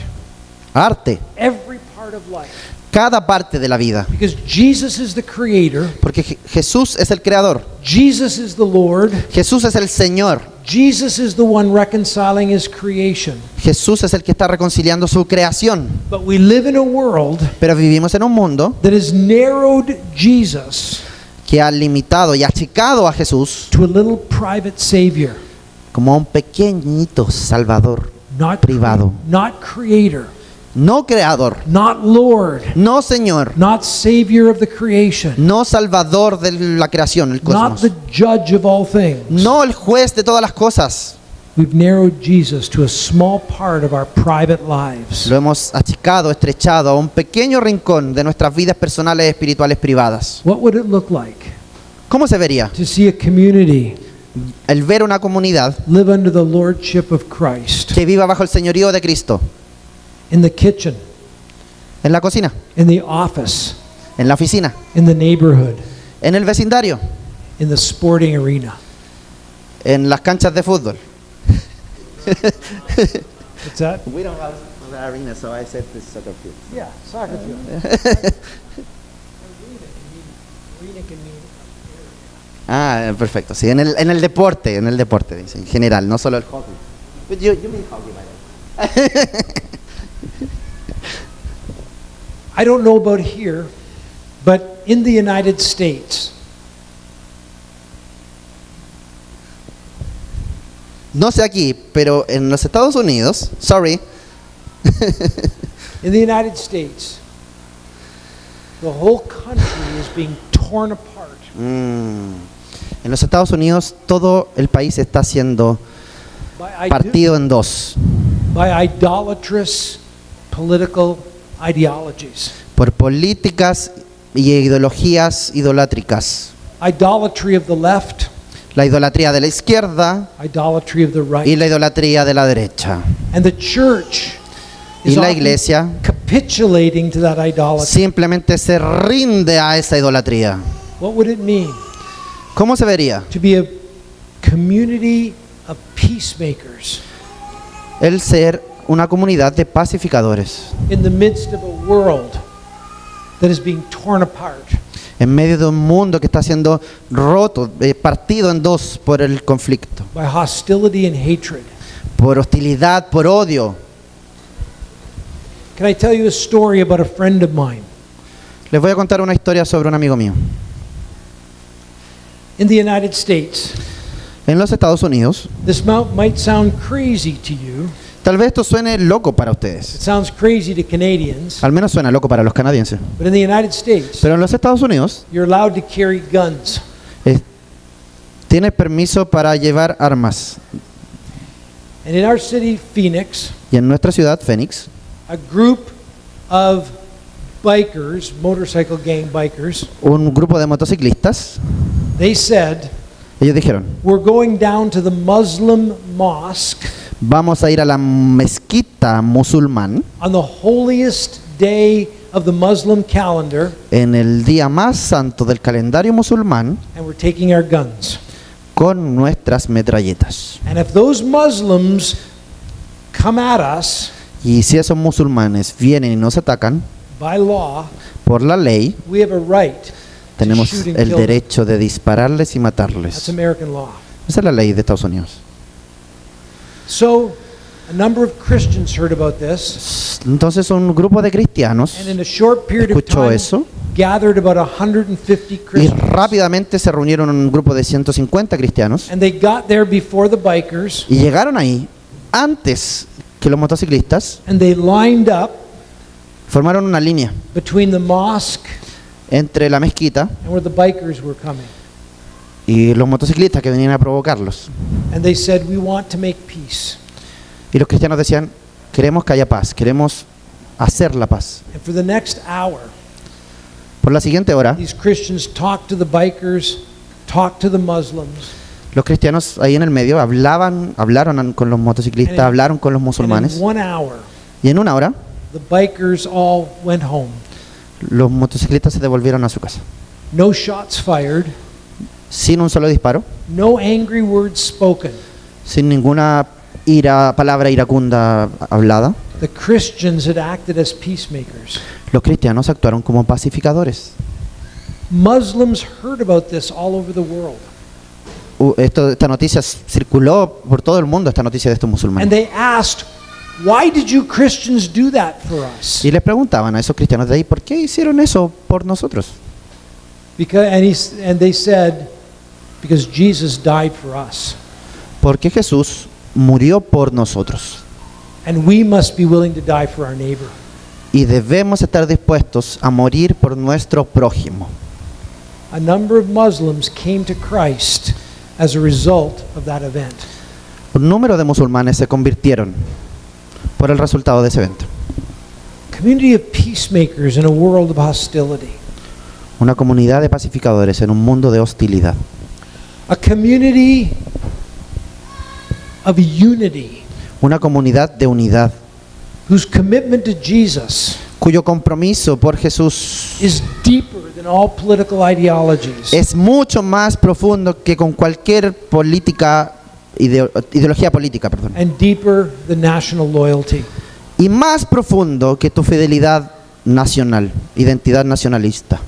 Arte, every part of life. cada parte de la vida. Because Jesus is the creator, Porque Jesús es el creador, Jesus is the Lord, Jesús es el Señor, Jesus is the one reconciling his creation. Jesús es el que está reconciliando su creación. But we live in a world Pero vivimos en un mundo that has narrowed Jesus que ha limitado y achicado a Jesús to a little private savior, como un pequeñito salvador not privado, not creator, no creador, not Lord, no Señor, not Savior of the creation, no Salvador de la creación, el not cosmos, the judge of all things. no el juez de todas las cosas. We've narrowed Jesus to a small part of our private lives. Lo hemos achicado, estrechado a un pequeño rincón de nuestras vidas personales y espirituales privadas. What would it look like ¿Cómo se vería to see a community el ver una comunidad live under the lordship of Christ que viva bajo el señorío de Cristo? in the kitchen, En la cocina, in the office, en la oficina, in the neighborhood, en el vecindario, in the sporting arena? en las canchas de fútbol. What's that? We don't have arena, so I said this soccer field. Yeah, soccer field. Arena can mean Ah, perfecto. Sí, en el deporte, dice, en general, no solo el hockey. But you mean hockey, by the way. I don't know about here, but in the United States, No sé aquí, pero en los Estados Unidos, sorry, in the United States, the whole country is being torn apart en los Estados Unidos todo el país está siendo partido en dos by idolatrous political ideologies. por políticas y ideologías idolátricas. Idolatry of the left, La idolatría de la izquierda idolatry of the y right. la idolatría de la derecha. And the church Y is la often iglesia capitulating to that idolatry. simplemente se rinde a esa idolatría. What would it mean ¿Cómo se vería? to be a community of peacemakers El ser una comunidad de pacificadores in the midst of a world that is being torn apart? en medio de un mundo que está siendo roto, partido en dos por el conflicto, By hostility and hatred. por hostilidad, por odio. Can I tell you a story about a friend of mine? Les voy a contar una historia sobre un amigo mío. In the United States, En los Estados Unidos, this might sound crazy to you. tal vez esto suene loco para It ustedes, sounds crazy to Canadians. al menos suena loco para los canadienses, But in the United States, pero en los Estados Unidos you're allowed to carry guns. tienes permiso para llevar armas. And in our city, Phoenix, Y en nuestra ciudad, Phoenix, a group of bikers, motorcycle gang bikers, un grupo de motociclistas, they said, ellos dijeron, we're going down to the Muslim mosque vamos a ir a la mezquita musulmán on the holiest day of the Muslim calendar, en el día más santo del calendario musulmán and we're taking our guns. con nuestras metralletas. And if those Muslims come at us, Y si esos musulmanes vienen y nos atacan, by law, por la ley, we have a right to tenemos shoot and el kill them. derecho de dispararles y That's matarles. American law. Esa es la ley de Estados Unidos. So, a number of Christians heard about this, Entonces un grupo de cristianos and in a short period of escuchó time, eso gathered about 150 y Christians. rápidamente se reunieron un grupo de 150 cristianos And they got there before the bikers, y llegaron ahí antes que los motociclistas, and they lined up formaron una línea between the mosque entre la mezquita and where the bikers were coming. y los motociclistas que venían a provocarlos. And they said, we want to make peace. Y los cristianos decían, queremos que haya paz, queremos hacer la paz. And for the next hour, Por la siguiente hora, these Christians talked to the bikers, talked to the Muslims, los cristianos ahí en el medio hablaron con los motociclistas, hablaron con los and musulmanes. in 1 hour, Y en una hora, the bikers all went home. los motociclistas se devolvieron a su casa. No shots fired, Sin un solo disparo, no angry words spoken. sin ninguna palabra iracunda hablada. The Christians had acted as peacemakers. Los cristianos actuaron como pacificadores. Muslims heard about this all over the world. Esta noticia circuló por todo el mundo, esta noticia de estos And musulmanes. they asked, why did you Christians do that for us? Y les preguntaban a esos cristianos de ahí, ¿por qué hicieron eso por nosotros? And they said, because Jesus died for us. Porque Jesús murió por nosotros. And we must be willing to die for our neighbor. y debemos estar dispuestos a morir por nuestro prójimo. A number of Muslims came to Christ as a result of that event. Un número de musulmanes se convirtieron por el resultado de ese evento. Community of peacemakers in a world of hostility. Una comunidad de pacificadores en un mundo de hostilidad. A community of unity Una comunidad de unidad whose commitment to Jesus cuyo compromiso por Jesús is deeper than all political ideologies. es mucho más profundo que con cualquier ideología política, perdón. And deeper than national loyalty. Y más profundo que tu fidelidad nacional, identidad nacionalista.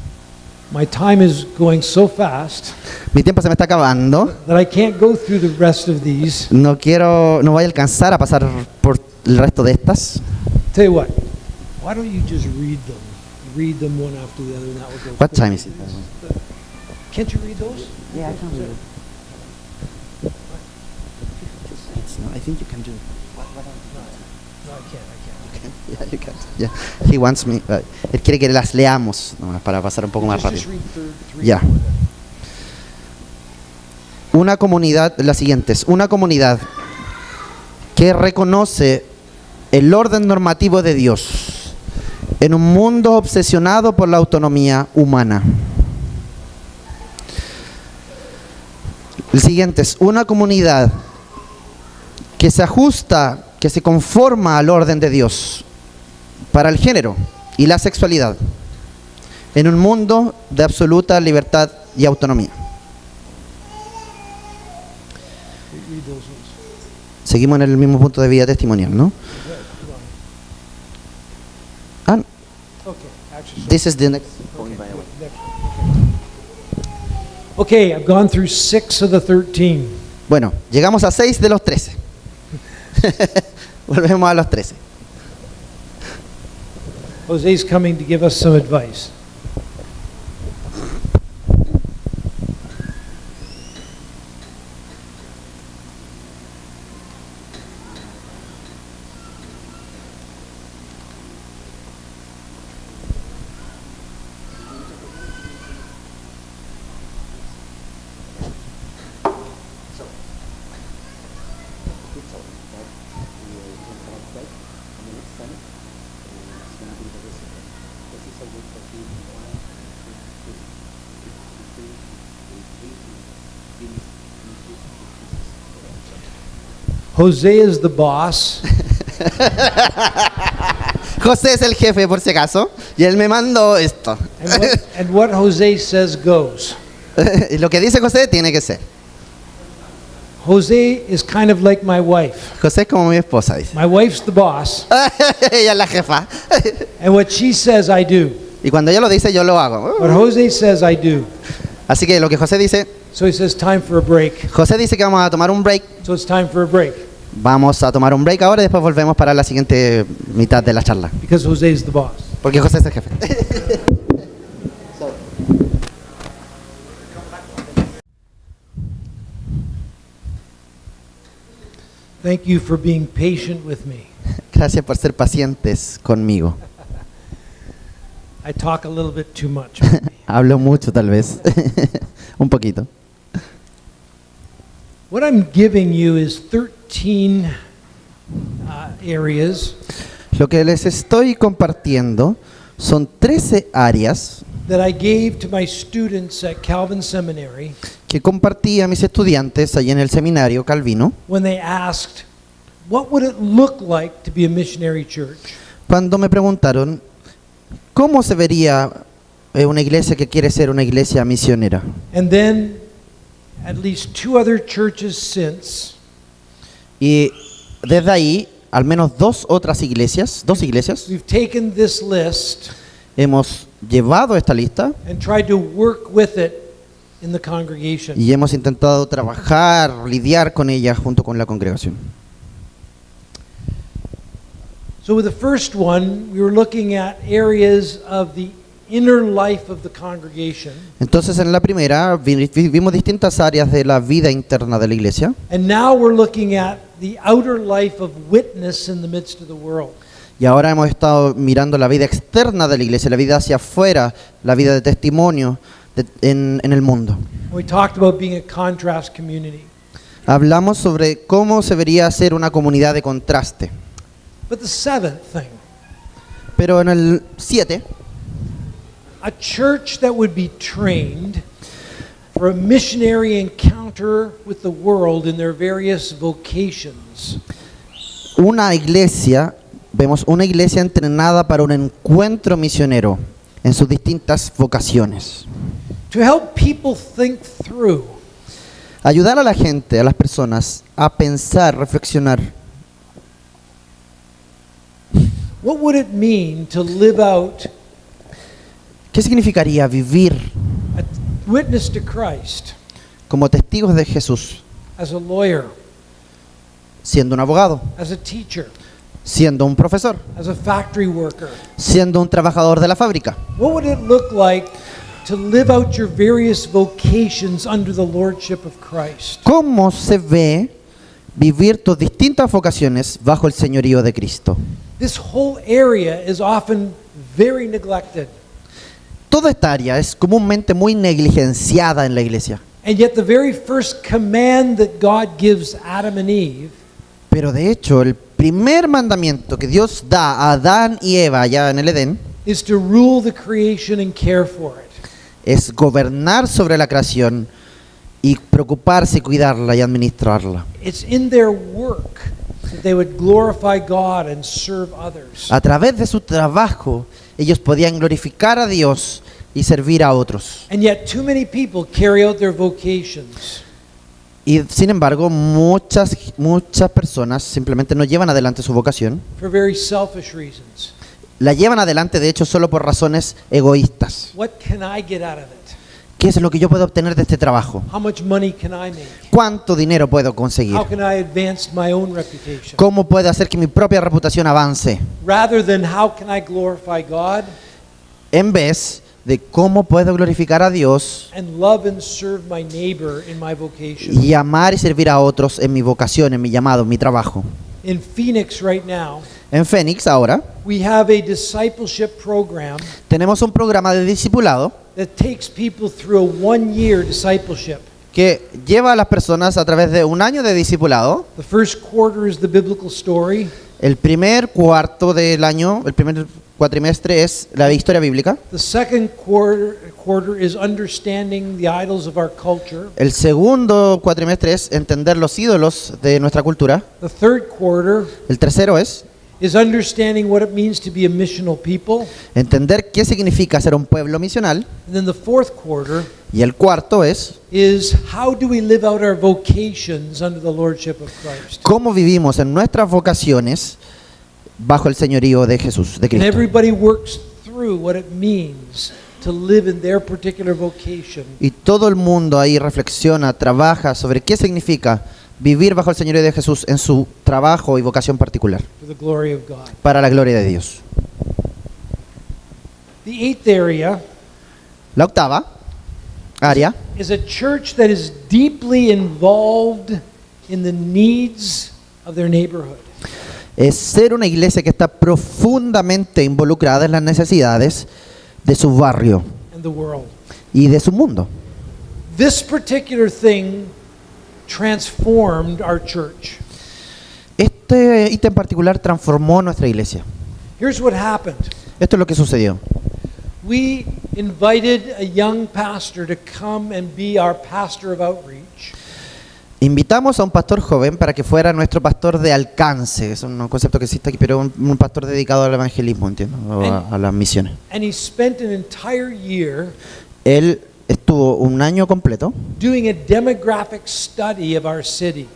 My time is going so fast Mi tiempo se me está acabando. that I can't go through the rest of these. No voy a alcanzar a pasar por el resto de estas. Tell you what, why don't you just read them? Read them one after the other, and that will go. What quick. time is it? Can't you read those? Yeah, I can read it. I think you can do it. No, I can't. Yeah, you can. Yeah. He wants me. Él quiere que las leamos, nomás, para pasar un poco más Just rápido. read three. Ya. Una comunidad, las siguientes, una comunidad que reconoce el orden normativo de Dios en un mundo obsesionado por la autonomía humana. El siguiente es una comunidad que se ajusta, que se conforma al orden de Dios para el género y la sexualidad en un mundo de absoluta libertad y autonomía. Read those ones. Seguimos en el mismo punto de vista testimonial, ¿no? Ah, Okay, actually. this is the next. Okay, I've gone through 6 of the 13. Bueno, llegamos a 6 de los 13. Volvemos a los 13. Jose's coming to give us some advice. Jose is the boss, José es el jefe, por si acaso, y él me mandó esto. and what Jose says goes. Y lo que dice José tiene que ser. Jose is kind of like my wife. José es como mi esposa, dice. My wife's the boss, Ella es la jefa. and what she says, I do. Y cuando ella lo dice, yo lo hago. What Jose says, I do. Así que lo que José dice, So he says, time for a break. José dice que vamos a tomar un break. So it's time for a break Vamos a tomar un break ahora y después volvemos para la siguiente mitad de la charla. because Jose is the boss. Porque José es el jefe. Thank you for being patient with me. Gracias por ser pacientes conmigo. I talk a little bit too much. Hablo mucho tal vez. Un poquito. What I'm giving you is 13 areas Lo que les estoy compartiendo son 13 áreas that I gave to my students at Calvin Seminary que compartí a mis estudiantes allí en el seminario Calvino when they asked, what would it look like to be a missionary church? cuando me preguntaron cómo se vería una iglesia que quiere ser una iglesia misionera. And then at least 2 other churches since Y desde ahí, al menos dos iglesias, we've taken this list hemos llevado esta lista and tried to work with it in the congregation. y hemos intentado trabajar, lidiar con ella junto con la congregación. So with the first one, we were looking at areas of the inner life of the congregation. Entonces en la primera vimos distintas áreas de la vida interna de la iglesia And now we're looking at the outer life of witness in the midst of the world. Y ahora hemos estado mirando la vida externa de la iglesia, la vida hacia afuera, la vida de testimonio en el mundo. We talked about being a contrast community. Hablamos sobre cómo se debería ser una comunidad de contraste. But the seventh thing, Pero en el 7, a church that would be trained for a missionary encounter with the world in their various vocations. vemos una iglesia entrenada para un encuentro misionero en sus distintas vocaciones. To help people think through Ayudar a la gente, a las personas, a pensar, reflexionar. what would it mean to live out ¿Qué significaría vivir a witness to Christ como testigos de Jesús, as a lawyer, siendo un abogado, as a teacher, siendo un profesor, as a factory worker? siendo un trabajador de la fábrica? What would it look like to live out your various vocations under the lordship of Christ? ¿Cómo se ve vivir tus distintas vocaciones bajo el señorío de Cristo? This whole area is often very neglected. Toda esta área es comúnmente muy negligenciada en la iglesia. And yet the very first command that God gives Adam and Eve Pero de hecho, el primer mandamiento que Dios da a Adán y Eva allá en el Edén is to rule the creation and care for it. es gobernar sobre la creación y preocuparse y cuidarla y administrarla. It's in their work that they would glorify God and serve others. A través de su trabajo, ellos podían glorificar a Dios y servir a otros. And yet too many people carry out their vocations Y sin embargo, muchas personas simplemente no llevan adelante su vocación. for very selfish reasons. La llevan adelante, de hecho, solo por razones egoístas. What can I get out of it? ¿Qué es lo que yo puedo obtener de este trabajo? How much money can I make? ¿Cuánto dinero puedo conseguir? How can I advance my own reputation? ¿Cómo puedo hacer que mi propia reputación avance? Rather than how can I glorify God En vez de cómo puedo glorificar a Dios and love and serve my neighbor in my vocation. y amar y servir a otros en mi vocación, en mi llamado, en mi trabajo. In Phoenix right now, En Phoenix ahora we have a discipleship program tenemos un programa de discipulado that takes people through a 1-year discipleship. que lleva a las personas a través de un año de discipulado. The first quarter is the biblical story. El primer cuarto del año, el primer cuatrimestre es la historia bíblica. The second quarter is understanding the idols of our culture. El segundo cuatrimestre es entender los ídolos de nuestra cultura. The third quarter El tercero es is understanding what it means to be a missional people. entender qué significa ser un pueblo misional. And then the fourth quarter Y el cuarto es is how do we live out our vocations under the lordship of Christ? cómo vivimos en nuestras vocaciones bajo el señorío de Jesús, de And Cristo. everybody works through what it means to live in their particular vocation Y todo el mundo ahí reflexiona, trabaja sobre qué significa vivir bajo el señorío de Jesús en su trabajo y vocación particular, for the glory of God. para la gloria de Dios. The eighth area La octava área is a church that is deeply involved in the needs of their neighborhood. es ser una iglesia que está profundamente involucrada en las necesidades de su barrio And the world. y de su mundo. This particular thing transformed our church. Este ítem particular transformó nuestra iglesia. Here's what happened. Esto es lo que sucedió. We invited a young pastor to come and be our pastor of outreach. Invitamos a un pastor joven para que fuera nuestro pastor de alcance. Es un concepto que existe aquí, pero un pastor dedicado al evangelismo, entiendo, o a las misiones. And he spent an entire year Él estuvo un año completo doing a demographic study of our city.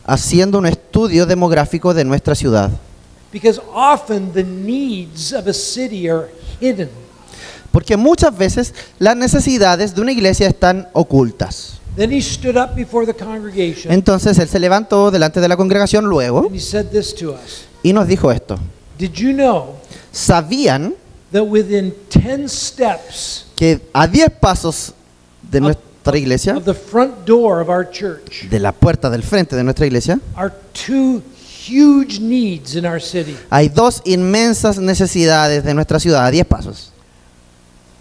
haciendo un estudio demográfico de nuestra ciudad. Because often the needs of a city are hidden. Porque muchas veces las necesidades de una iglesia están ocultas. Then he stood up before the congregation Entonces él se levantó delante de la congregación luego and he said this to us. y nos dijo esto. Did you know ¿Sabían that within 10 steps que a 10 pasos de nuestra iglesia, of the front door of our church de la puerta del frente de nuestra iglesia, are two huge needs in our city. Hay dos inmensas necesidades de nuestra ciudad, a 10 pasos.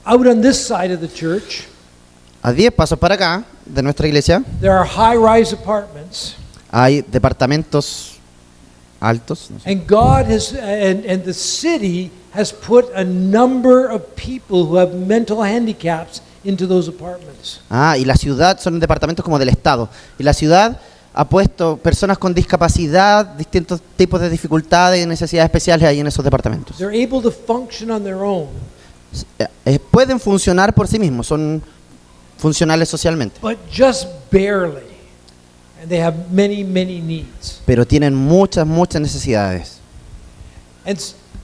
Out on this side of the church, A 10 pasos para acá, de nuestra iglesia, there are high-rise apartments, hay departamentos altos. No sé. and God has, and the city has put a number of people who have mental handicaps into those apartments. Y la ciudad son departamentos como del Estado. Y la ciudad ha puesto personas con discapacidad, distintos tipos de dificultades y necesidades especiales ahí en esos departamentos. They're able to function on their own, Pueden funcionar por sí mismos, son funcionales socialmente, but just barely. And they have many, many needs. pero tienen muchas necesidades. And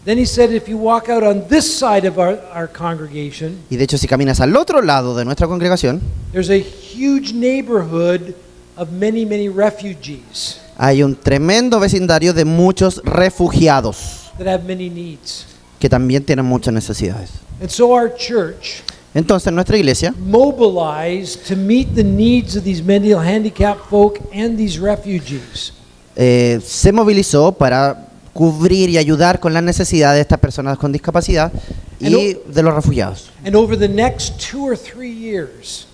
then he said, if you walk out on this side of our congregation, Y de hecho, si caminas al otro lado de nuestra congregación, there's a huge neighborhood of many, many refugees hay un tremendo vecindario de muchos refugiados that have many needs. que también tienen muchas necesidades. And so our church Entonces, nuestra iglesia mobilized to meet the needs of these mental handicapped folk and these refugees. se movilizó para cubrir y ayudar con las necesidades de estas personas con discapacidad y de los refugiados. And over the next 2 or 3 years,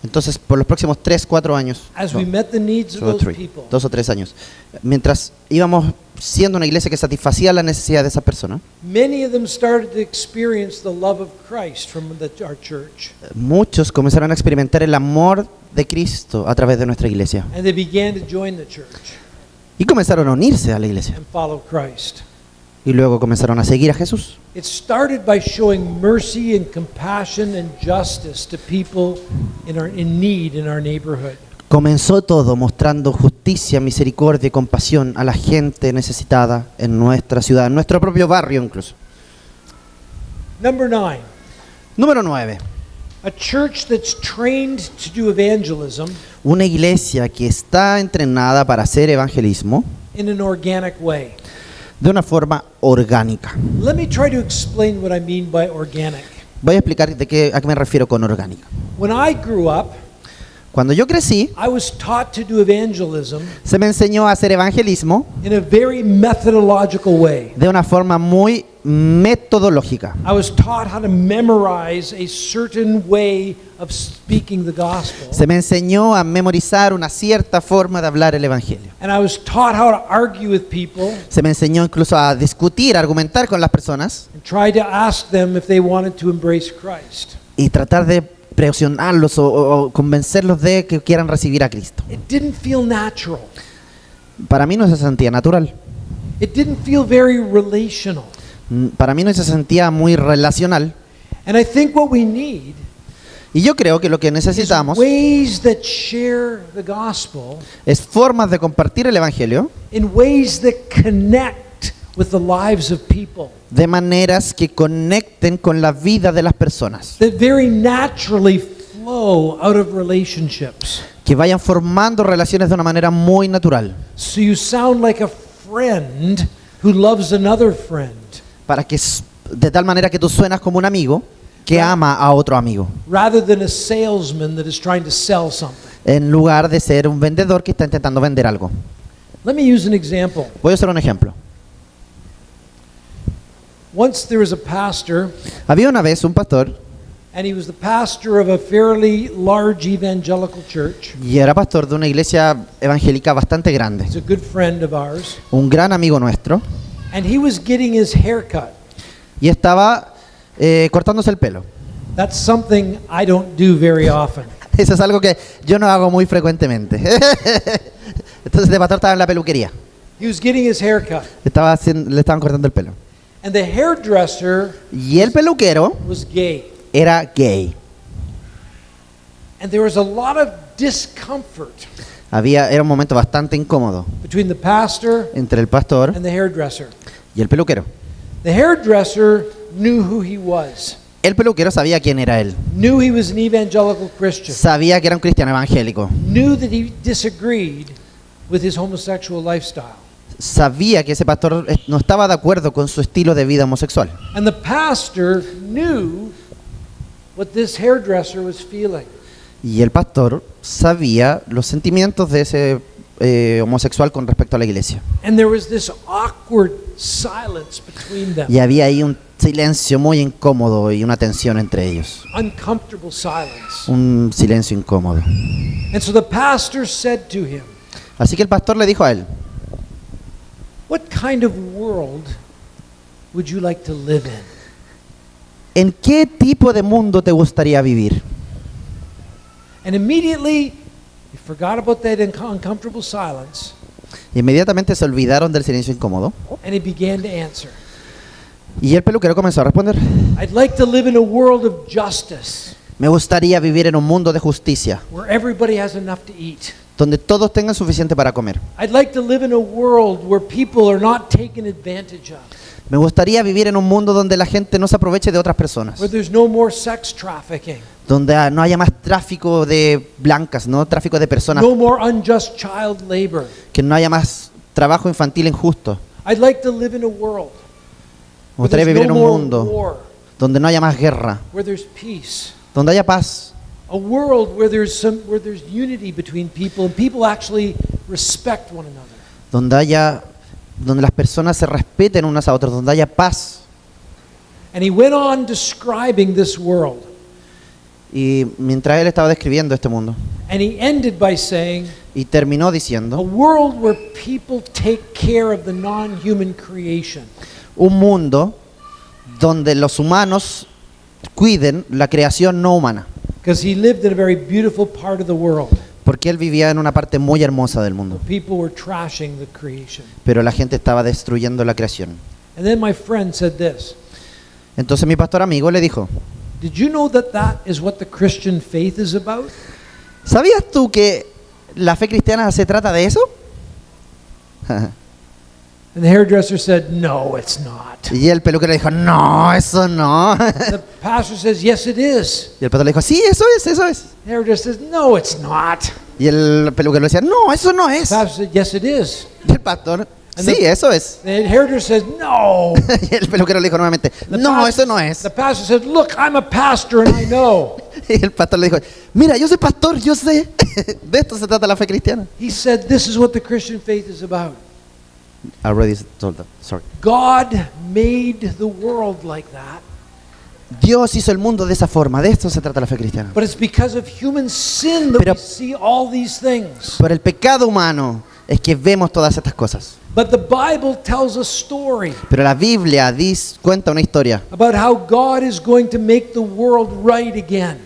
Entonces, por los próximos 3-4 años, as no, we met the needs of solo those 3, people, 2 o 3 años, mientras íbamos siendo una iglesia que satisfacía las necesidades de esas personas, many of them started to experience the love of Christ from our church. muchos comenzaron a experimentar el amor de Cristo a través de nuestra iglesia And they began to join the church y comenzaron a unirse a la iglesia and follow Christ. y luego comenzaron a seguir a Jesús. It started by showing mercy and compassion and justice to people in need in our neighborhood. Comenzó todo mostrando justicia, misericordia y compasión a la gente necesitada en nuestra ciudad, en nuestro propio barrio incluso. Number 9, Número 9. a church that's trained to do evangelism Una iglesia que está entrenada para hacer evangelismo in an organic way. de una forma orgánica. Let me try to explain what I mean by organic. Voy a explicar a qué me refiero con orgánica. When I grew up, Cuando yo crecí, I was taught to do evangelism se me enseñó a hacer evangelismo in a very methodological way. de una forma muy metodológica. I was taught how to memorize a certain way of speaking the gospel. Se me enseñó a memorizar una cierta forma de hablar el evangelio. And I was taught how to argue with people Se me enseñó incluso a discutir, a argumentar con las personas and try to ask them if they wanted to embrace Christ. y tratar de presionarlos o convencerlos de que quieran recibir a Cristo. It didn't feel natural. Para mí no se sentía natural. It didn't feel very relational. Para mí no se sentía muy relacional. And I think what we need Y yo creo que lo que is necesitamos ways that share the gospel es formas de compartir el evangelio in ways that connect with the lives of people, de maneras que conecten con la vida de las personas, that very naturally flow out of relationships. que vayan formando relaciones de una manera muy natural, So you sound like a friend who loves another friend, para que de tal manera que tú suenas como un amigo que ama a otro amigo, rather than a salesman that is trying to sell something. en lugar de ser un vendedor que está intentando vender algo. Let me use an example. Voy a hacer un ejemplo. Once there was a pastor, Había una vez un pastor and he was the pastor of a fairly large evangelical church. y era pastor de una iglesia evangélica bastante grande, He's a good friend of ours. un gran amigo nuestro, And he was getting his hair cut. y estaba cortándose el pelo. That's something I don't do very often. Eso es algo que yo no hago muy frecuentemente. Entonces el pastor estaba en la peluquería, He was getting his hair cut. le estaban cortando el pelo. And the hairdresser Y el peluquero was gay. era gay. And there was a lot of discomfort Era un momento bastante incómodo between the pastor entre el pastor and the hairdresser. y el peluquero. The hairdresser knew who he was, El peluquero sabía quién era él, knew he was an evangelical Christian, sabía que era un cristiano evangélico, knew that he disagreed with his homosexual lifestyle. sabía que ese pastor no estaba de acuerdo con su estilo de vida homosexual. And the pastor knew what this hairdresser was feeling. Y el pastor sabía los sentimientos de ese homosexual con respecto a la iglesia. And there was this awkward silence between them, Y había ahí un silencio muy incómodo y una tensión entre ellos. uncomfortable silence. Un silencio incómodo. And so the pastor said to him, Así que el pastor le dijo a él, "What kind of world would you like to live in?" ¿en qué tipo de mundo te gustaría vivir? And immediately, he forgot about that uncomfortable silence, Y inmediatamente se olvidaron del silencio incómodo. and he began to answer. Y el peluquero comenzó a responder, I'd like to live in a world of justice, me gustaría vivir en un mundo de justicia, where everybody has enough to eat. donde todos tengan suficiente para comer. I'd like to live in a world where people are not taken advantage of, Me gustaría vivir en un mundo donde la gente no se aproveche de otras personas, where there's no more sex trafficking, donde no haya más tráfico de blancas, no tráfico de personas, no more unjust child labor. que no haya más trabajo infantil injusto. I'd like to live in a world Me where gustaría there's vivir en no un more mundo war, donde no haya más guerra, where there's peace. donde haya paz, A world where there's unity between people and people actually respect one another. donde las personas se respeten unas a otras, donde haya paz. And he went on describing this world. Y mientras él estaba describiendo este mundo, And he ended by saying, y terminó a diciendo, world where people take care of the non-human creation. un mundo donde los humanos cuiden la creación no humana, Because he lived in a very beautiful part of the world. porque él vivía en una parte muy hermosa del mundo, People were trashing the creation. pero la gente estaba destruyendo la creación. And then my friend said this, Entonces mi pastor amigo le dijo, did you know that that is what the Christian faith is about? ¿sabías tú que la fe cristiana se trata de eso? And the hairdresser said, no, it's not. Y el peluquero le dijo, no, eso no. The pastor says, yes, it is. Y el pastor le dijo, sí, eso es, eso es. The hairdresser says, no, it's not. Y el peluquero le decía, no, eso no The es. pastor said, yes, it is. Y el pastor, And sí, eso es. The hairdresser says, no. Y el peluquero le dijo nuevamente, The no, pastor- eso no es. The pastor said, look, I'm a pastor and I know. Y el pastor le dijo, mira, yo soy pastor, yo sé. De esto se trata la fe cristiana. He said, this is what the Christian faith is about. Already told that, sorry. God made the world like that, Dios hizo el mundo de esa forma, de esto se trata la fe cristiana. but it's because of human sin that Pero- we see all these things. Por el pecado humano es que vemos todas estas cosas. But the Bible tells a story Pero la Biblia cuenta una historia, about how God is going to make the world right again.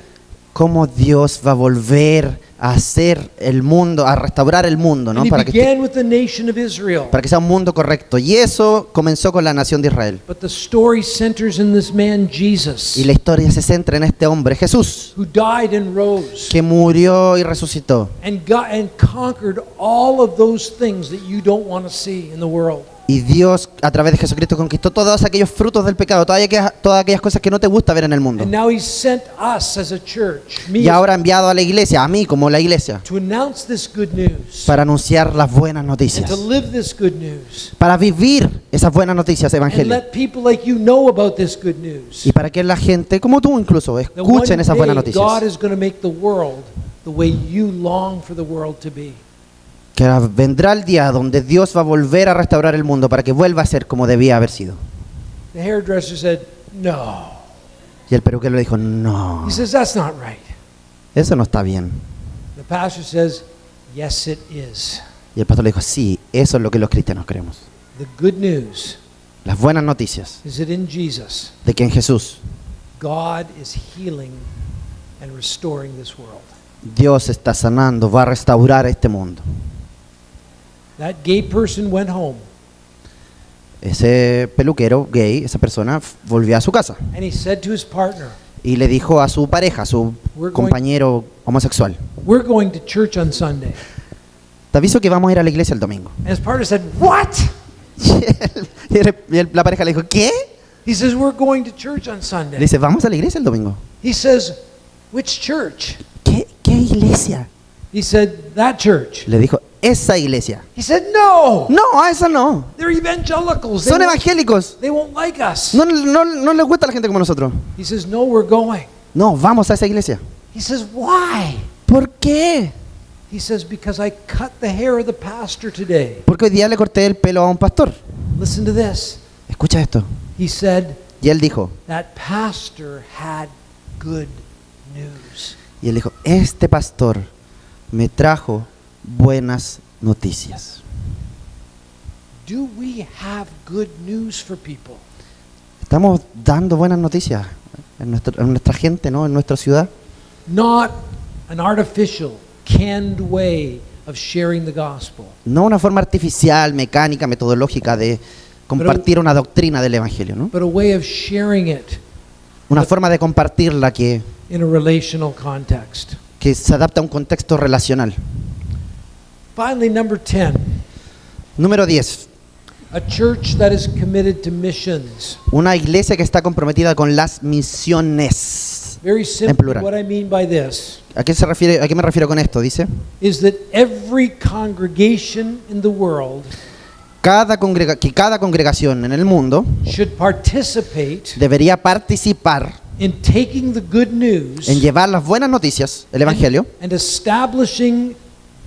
cómo Dios va a volver a hacer el mundo, a restaurar el mundo, ¿no? And he Para que began with the nation of Israel. sea un mundo correcto. Y eso comenzó con la nación de Israel. But the story centers in this man, Jesus, Y la historia se centra en este hombre, Jesús, who died and rose que murió y resucitó. and conquered all of those things that you don't want to see in the world. Y Dios, a través de Jesucristo, conquistó todos aquellos frutos del pecado, todas aquellas cosas que no te gusta ver en el mundo. And now he sent us as a church, me, Y ahora ha enviado a la iglesia, a mí como la iglesia, to announce this good news para anunciar las buenas and noticias, to live this good news para vivir esas buenas noticias and evangélicas. let people like you know about this good news. Y para que la gente, como tú incluso, That one escuchen esas buenas day God noticias. is going to make the world the way you long for the world to be. Que vendrá el día donde Dios va a volver a restaurar el mundo para que vuelva a ser como debía haber sido. The hairdresser said, no. Y el peluquero le dijo, no, He says, that's not right. eso no está bien. The pastor says, yes, it is. Y el pastor le dijo, sí, eso es lo que los cristianos creemos. The good news Las buenas noticias is that in Jesus, de que en Jesús God is healing and restoring this world. Dios está sanando, va a restaurar este mundo. That gay person went home Ese peluquero gay, esa persona, volvió a su casa and he said to his partner, y le dijo a su pareja, a su compañero homosexual, we're going to church on Sunday. te aviso que vamos a ir a la iglesia el domingo. And his partner said, what? La pareja le dijo, ¿qué? He says, we're going to church on Le Sunday. dice, vamos a la iglesia el domingo. He says, which church? ¿Qué iglesia? He said, that church. Le dijo, esa iglesia. He said, no, No, a esa no. they're evangelicals. Son evangélicos. They won't like us. No les gusta a la gente como nosotros. He says, no, we're going. No, vamos a esa iglesia. He says, why? ¿Por qué? He says, because I cut the hair of the pastor today. Porque hoy día le corté el pelo a un pastor. Listen to this. Escucha esto. He said, Y él dijo, that pastor had good news. y él dijo, este pastor me trajo buenas noticias. Do we have good news for people? Estamos dando buenas noticias en nuestra gente, ¿no? En nuestra ciudad. Not an artificial, canned way of sharing the gospel, No una forma artificial, mecánica, metodológica de compartir una doctrina del Evangelio, ¿no? but a way of sharing it Una forma de compartirla que in a relational context. se adapta a un contexto relacional. Finally, number 10, Número 10. a church that is committed to missions. Una iglesia que está comprometida con las misiones. Very simply, plural. what I mean by this ¿A qué se refiere? ¿A qué me refiero con esto? Dice, is that every congregation in the world que cada congregación en el mundo should participate debería participar in taking the good news en llevar las buenas noticias, el Evangelio, and establishing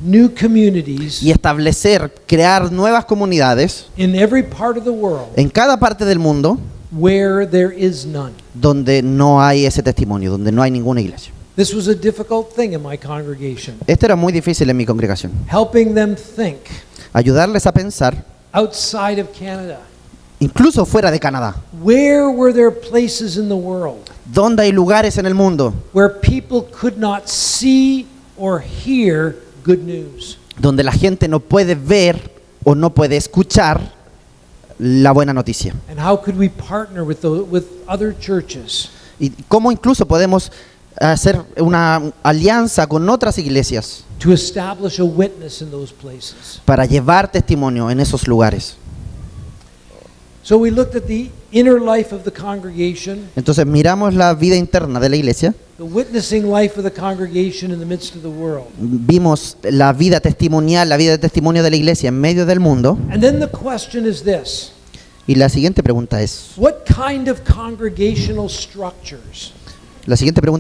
new communities y establecer, crear nuevas comunidades in every part of the world en cada parte del mundo where there is none. donde no hay ese testimonio, donde no hay ninguna iglesia. This was a difficult thing in my congregation, Esto era muy difícil en mi congregación. helping them think Ayudarles a pensar, outside of Canada. incluso fuera de Canadá, Where were there places in the world donde hay lugares en el mundo where people could not see or hear good news? donde la gente no puede ver o no puede escuchar la buena noticia. And how could we partner with other churches Y cómo incluso podemos hacer una alianza con otras iglesias to establish a witness in those places? para llevar testimonio en esos lugares. So we looked at the inner life of the congregation, Entonces miramos la vida interna de la iglesia, the witnessing life of the congregation in the midst of the world. vimos la vida testimonial, la vida de testimonio de la iglesia en medio del mundo, And then the question is this: y la siguiente pregunta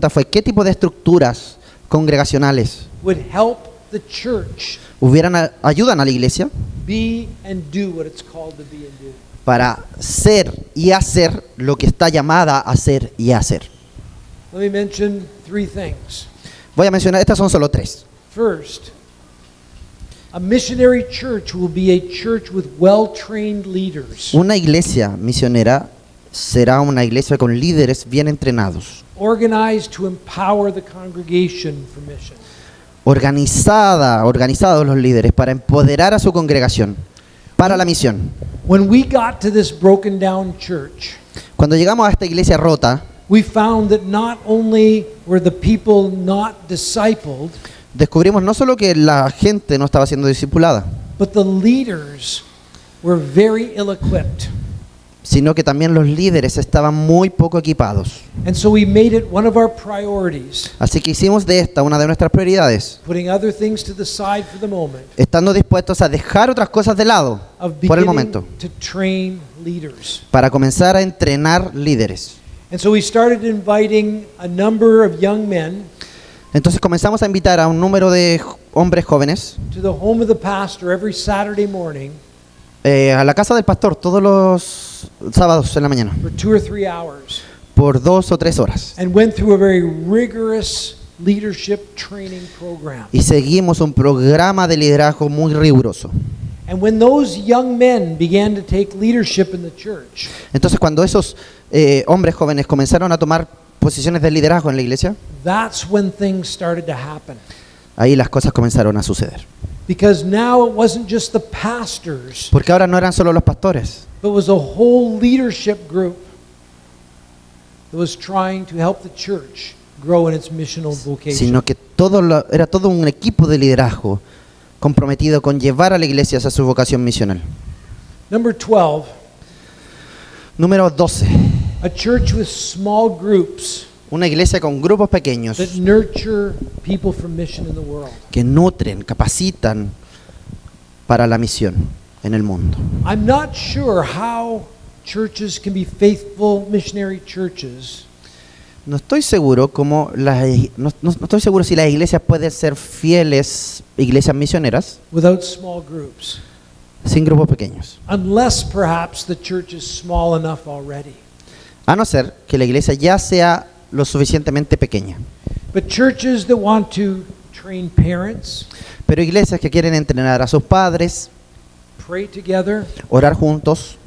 fue, ¿qué tipo de estructuras congregacionales would help the church ayudan a la iglesia be and do what it's called to be and do? para ser y hacer lo que está llamada a ser y hacer? Let me mention 3 things. Voy a mencionar, estas son solo 3. First, a missionary church will be a church with well-trained leaders, Una iglesia misionera será una iglesia con líderes bien entrenados, organized to empower the congregation for mission. organizados los líderes para empoderar a su congregación para la misión. When we got to this broken down church, Cuando llegamos a esta iglesia rota, we found that not only were the people not discipled, descubrimos no solo que la gente no estaba siendo discipulada, but the leaders were very ill-equipped. sino que también los líderes estaban muy poco equipados. And so we made it one of our priorities, Así que hicimos de esta una de nuestras prioridades, putting other things to the side for the moment, estando dispuestos a dejar otras cosas de lado of por el beginning momento, to train leaders. para comenzar a entrenar líderes. And so we started inviting a number of young men Entonces comenzamos a invitar a un número de hombres jóvenes to the home of the pastor every Saturday morning a la casa del pastor todos los sábados en la mañana for 2 or 3 hours, por 2 o 3 horas. and went through a very rigorous leadership training program. Y seguimos un programa de liderazgo muy riguroso. And when those young men began to take leadership in the church, Entonces cuando esos hombres jóvenes comenzaron a tomar posiciones de liderazgo en la iglesia, that's when things started to happen. ahí las cosas comenzaron a suceder. Because now it wasn't just the pastors, Porque ahora no eran solo los pastores, but it was a whole leadership group that was trying to help the church grow in its missional vocation. sino que era todo un equipo de liderazgo comprometido con llevar a la iglesia hacia su vocación misional. Number 12, Número 12. a church with small groups Una iglesia con grupos pequeños that nurture people for mission in the world. que nutren, capacitan para la misión en el mundo. I'm not sure how churches can be faithful missionary churches No estoy seguro no estoy seguro si las iglesias pueden ser fieles iglesias misioneras without small groups, sin grupos pequeños. unless perhaps the church is small enough already. A no ser que la iglesia ya sea lo suficientemente pequeña. But churches that want to train parents, Pero iglesias que quieren entrenar a sus padres, pray together, orar juntos,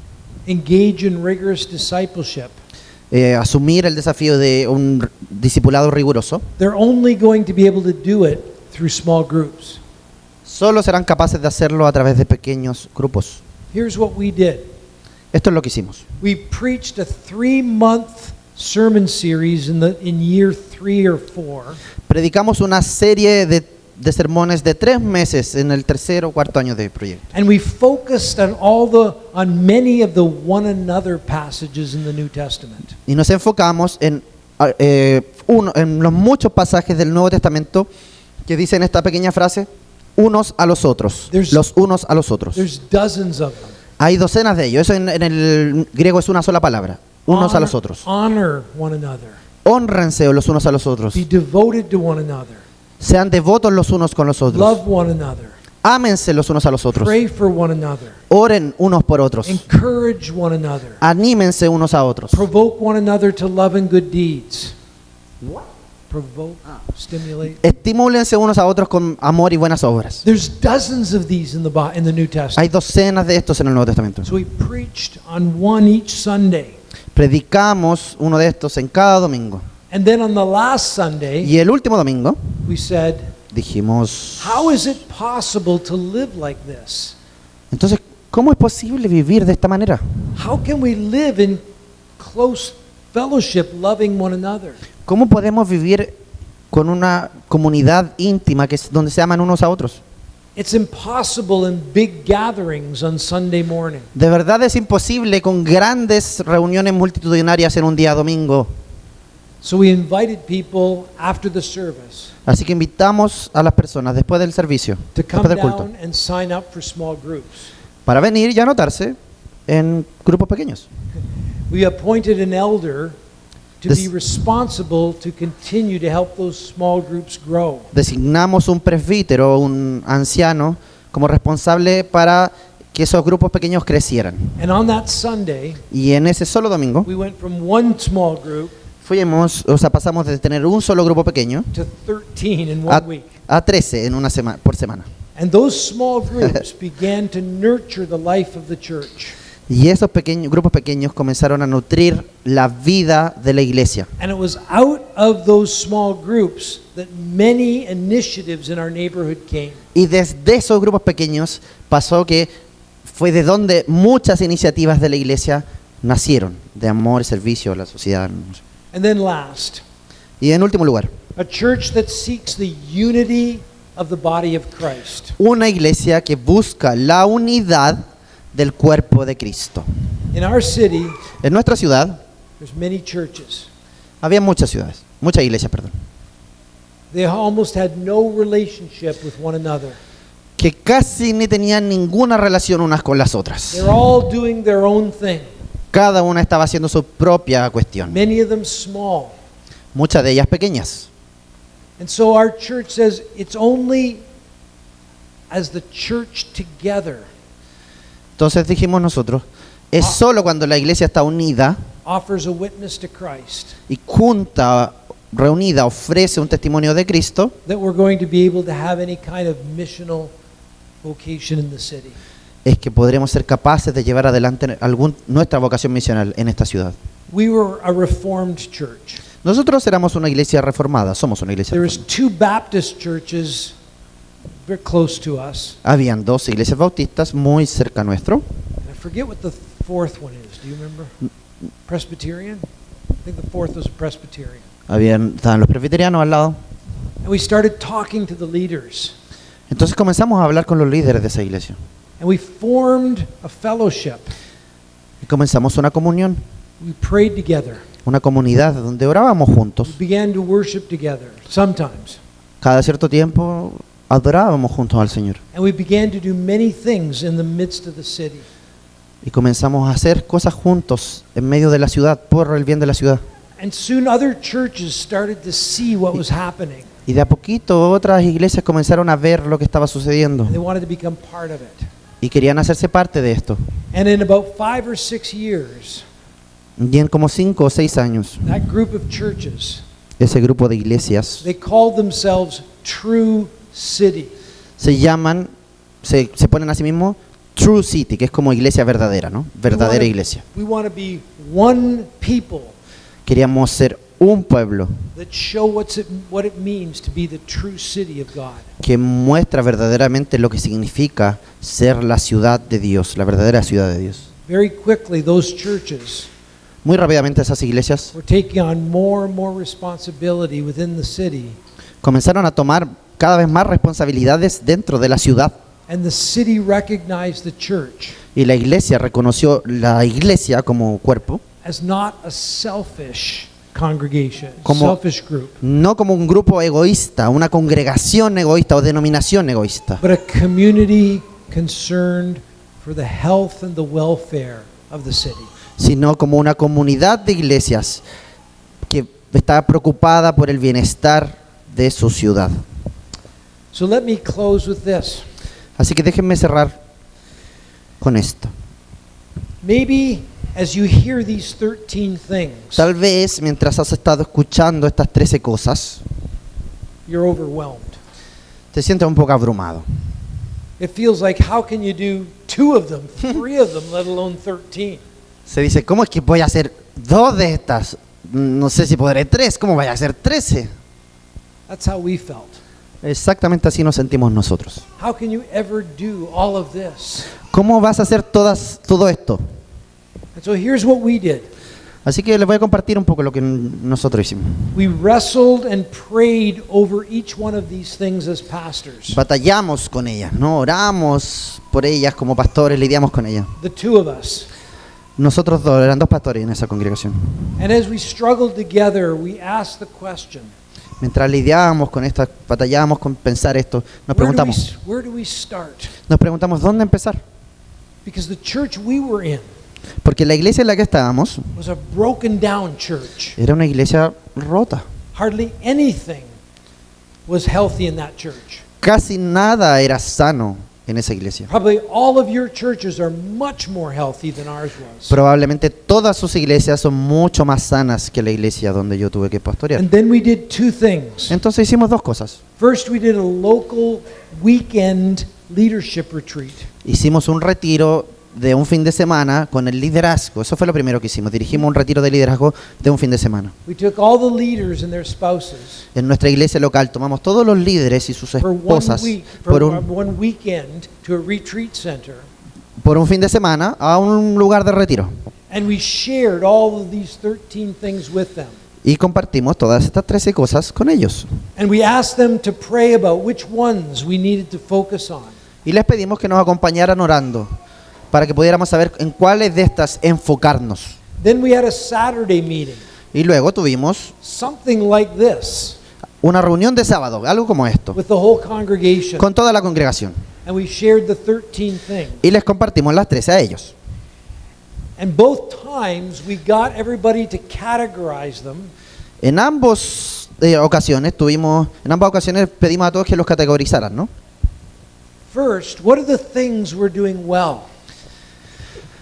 engage in rigorous discipleship, asumir el desafío de un discipulado riguroso, they're only going to be able to do it through small groups. solo serán capaces de hacerlo a través de pequeños grupos. Here's what we did. Esto es lo que hicimos. We preached a 3-month sermon series in year 3 or 4. Predicamos una serie de sermones de 3 meses en el tercer o cuarto año de proyecto. And we focused on many of the one another passages in the New Testament. Y nos enfocamos en los muchos pasajes del Nuevo Testamento que dicen esta pequeña frase, unos a los otros, los unos a los otros. There's dozens of them. Hay docenas de ellos, eso en el griego es una sola palabra, unos a los otros. Honor one another. Hónrense los unos a los otros, Be devoted to one another. sean devotos los unos con los otros, Love one another. ámense los unos a los otros, Pray for one another. oren unos por otros, Encourage one another. anímense unos a otros, Provoke one another to love and good deeds. Provoke, stimulate. estimúlense unos a otros con amor y buenas obras. There's dozens of these in the New Testament. Hay docenas de estos en el Nuevo Testamento. So we preached on one each Sunday. Predicamos uno de estos en cada domingo. And then on the last Sunday, Y el último domingo we said, dijimos, how is it possible to live like this? entonces, ¿cómo es posible vivir de esta manera? How can we live in close fellowship, loving one another? ¿Cómo podemos vivir con una comunidad íntima que es donde se aman unos a otros? It's impossible in big gatherings on Sunday morning. De verdad es imposible con grandes reuniones multitudinarias en un día domingo. So we invited people after the service Así que invitamos a las personas después del servicio, to come después del culto, down and sign up for small groups. para venir y anotarse en grupos pequeños. We appointed an elder to This- be responsible to continue to help those small groups grow. Designamos un presbítero, un anciano, como responsable para que esos grupos pequeños crecieran. And on that Sunday, Y en ese solo domingo we went from one small group pasamos de tener un solo grupo pequeño to 13 in a, one week. a 13 en una por semana. And those small groups began to nurture the life of the church. Y esos grupos pequeños comenzaron a nutrir la vida de la iglesia. And it was out of those small groups that many initiatives in our neighborhood came. Y desde esos grupos pequeños pasó que fue de donde muchas iniciativas de la iglesia nacieron, de amor y servicio a la sociedad. And then last, Y en último lugar, a church that seeks the unity of the body of Christ. una iglesia que busca la unidad del cuerpo de Cristo. In our city, En nuestra ciudad there's many churches. había muchas iglesias, perdón, They almost had no relationship with one another. que casi ni tenían ninguna relación unas con las otras. They're all doing their own thing. Cada una estaba haciendo su propia cuestión, Many of them small. muchas de ellas pequeñas. And so our church says it's only as the church together Entonces dijimos nosotros, es solo cuando la iglesia está unida offers a witness to Christ y junta, reunida, ofrece un testimonio de Cristo, that we're going to be able to have any kind of missional vocation in the city. es que podremos ser capaces de llevar adelante nuestra vocación misional en esta ciudad. We were a Reformed church. Nosotros éramos una iglesia reformada, somos una iglesia There was reformada. 2 Baptist churches very close to us. Habían 2 iglesias bautistas muy cerca nuestro. And I forget what the 4th one is. Do you remember? Presbyterian? I think the 4th was a Presbyterian. Estaban los presbiterianos al lado. And we started talking to the leaders. Entonces comenzamos a hablar con los líderes de esa iglesia. And we formed a fellowship. Y comenzamos una comunión, We prayed together. una comunidad donde orábamos juntos. We began to worship together sometimes. Cada cierto tiempo adorábamos juntos al Señor. And we began to do many things in the midst of the city. Y comenzamos a hacer cosas juntos en medio de la ciudad, por el bien de la ciudad. And soon other churches started to see what was happening. Y de a poquito otras iglesias comenzaron a ver lo que estaba sucediendo They wanted to become part of it. y querían hacerse parte de esto. And in about 5 or 6 years, Y en como 5 o 6 años, that group of churches, ese grupo de iglesias they called themselves True City. se ponen a sí mismos True City, que es como iglesia verdadera, ¿no? Verdadera iglesia. We want to be one people Queríamos ser un pueblo that show what it means to be the true city of God. que muestra verdaderamente lo que significa ser la ciudad de Dios, la verdadera ciudad de Dios. Very quickly, those churches Muy rápidamente esas iglesias were taking on more and more responsibility within the city, comenzaron a tomar cada vez más responsabilidades dentro de la ciudad. and the city recognized the church Y la iglesia reconoció la iglesia como cuerpo, as not a selfish congregation, Como- selfish group, no como un grupo egoísta, una congregación egoísta o denominación egoísta, but a community concerned for the health and the welfare of the city. sino como una comunidad de iglesias que está preocupada por el bienestar de su ciudad. So let me close with this. Así que déjenme cerrar con esto. Maybe as you hear these 13 things, Tal vez mientras has estado escuchando estas 13 cosas, you're overwhelmed. te sientes un poco abrumado. It feels like, how can you do 2 of them, 3 of them, let alone 13? Se dice, ¿cómo es que voy a hacer 2 de estas? No sé si podré 3, ¿cómo voy a hacer 13? That's how we felt. Exactamente así nos sentimos nosotros. How can you ever do all of this? ¿Cómo vas a hacer todo esto? And so here's what we did. Así que les voy a compartir un poco lo que nosotros hicimos. We wrestled and prayed over each one of these things as pastors, Batallamos con ellas, ¿no? Oramos por ellas como pastores, lidiamos con ellas. the 2 of us. Nosotros dos, eran 2 pastores en esa congregación. And as we struggled together, we asked the question, Mientras lidiábamos con esto, batallábamos con pensar esto, nos where do we start? preguntamos dónde empezar. Because the church we were in Porque la iglesia en la que estábamos was a broken down church. era una iglesia rota. Hardly anything was healthy in that church. Casi nada era sano en esa iglesia. Probably all of your churches are much more healthy than ours was. Probablemente todas sus iglesias son mucho más sanas que la iglesia donde yo tuve que pastorear. And then we did 2 things. Entonces hicimos 2 cosas. First, we did a local weekend leadership retreat. Hicimos un retiro de un fin de semana con el liderazgo. Eso fue lo primero que hicimos. Dirigimos un retiro de liderazgo de un fin de semana. We took all the leaders and their spouses En nuestra iglesia local tomamos todos los líderes y sus for esposas for por one weekend to a retreat center, por un fin de semana a un lugar de retiro. and we shared all of these 13 things with them. Y compartimos todas estas 13 cosas con ellos. And we asked them to pray about which ones we needed to focus on. Y les pedimos que nos acompañaran orando para que pudiéramos saber en cuáles de estas enfocarnos. Then we had a Saturday meeting, Y luego tuvimos something like this, una reunión de sábado, algo como esto, with the whole congregation, con toda la congregación. and we shared the 13 things. Y les compartimos las 13 a ellos. And both times we got everybody to categorize them En ambas ocasiones pedimos a todos que los categorizaran, ¿no? first. What are the things we're doing well?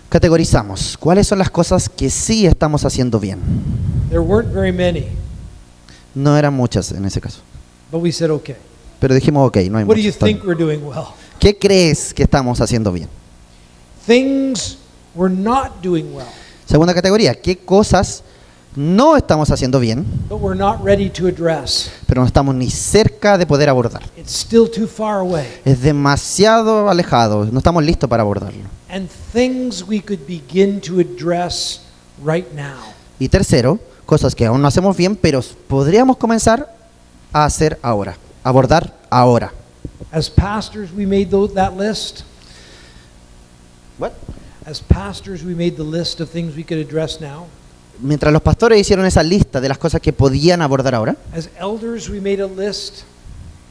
Categorizamos. ¿Cuáles son las cosas que sí estamos haciendo bien? There weren't very many, No eran muchas en ese caso. but we said, okay. Pero dijimos, ok, no hay What do you muchas. Está think bien. we're doing well? ¿Qué crees que estamos haciendo bien? Things we're not doing well, Segunda categoría, ¿qué cosas no estamos haciendo bien, but we're not ready to address? pero no estamos ni cerca de poder abordar? It's still too far away. Es demasiado alejado, no estamos listos para abordarlo. And things we could begin to address right now. Y tercero, cosas que aún no hacemos bien, pero podríamos comenzar a hacer ahora, abordar ahora. As pastors, we made that list. What? As pastors, we made the list of things we could address now. Mientras los pastores hicieron esa lista de las cosas que podían abordar ahora, As elders, we made a list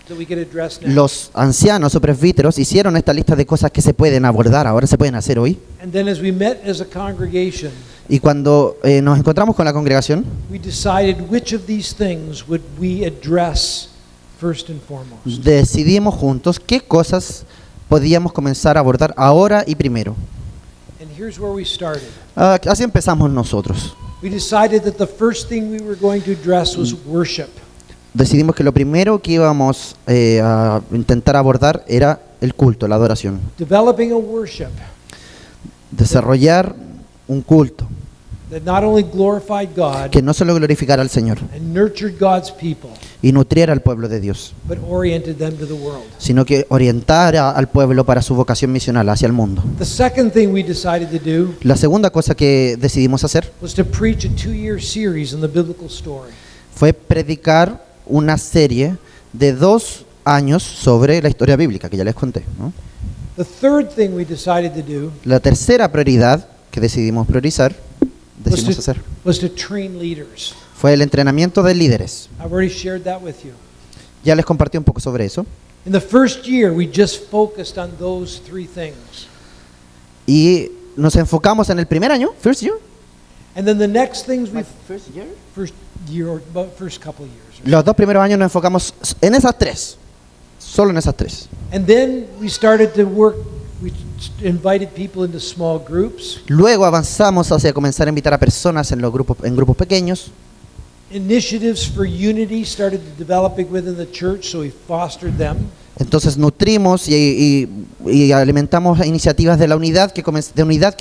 that we could address now. los ancianos o presbíteros hicieron esta lista de cosas que se pueden abordar ahora, se pueden hacer hoy. And then as we met as a congregation, Y cuando nos encontramos con la congregación, we decided which of these things would we address first and foremost. decidimos juntos qué cosas podíamos comenzar a abordar ahora y primero. And here's where we started. Así empezamos nosotros. We decided that the first thing we were going to address was worship. Decidimos que lo primero que íbamos a intentar abordar era el culto, la adoración. Developing a worship Desarrollar un culto that not only glorified God que no solo glorificara al Señor and nurtured God's people, y nutriera al pueblo de Dios, but oriented them to the world. sino que orientara al pueblo para su vocación misional hacia el mundo. The second thing we decided to do La segunda cosa que decidimos hacer was to preach a 2-year series on the biblical story. fue predicar una serie de 2 años sobre la historia bíblica, que ya les conté, ¿no? The third thing we decided to do La tercera prioridad que decidimos hacer, was to train leaders. fue el entrenamiento de líderes. I've already shared that with you. Ya les compartí un poco sobre eso. In the first year, we just focused on those 3 things. Y nos enfocamos en el primer año, first year. And then the next things we First year. first year or about first couple of years. Los 2 primeros años nos enfocamos en esas 3, solo en esas 3. And then we started to work, we invited people into small groups. Luego avanzamos hacia comenzar a invitar a personas en grupos pequeños. Initiatives for unity started to developing within the church, so we fostered them. Entonces nutrimos y alimentamos iniciativas de la unidad que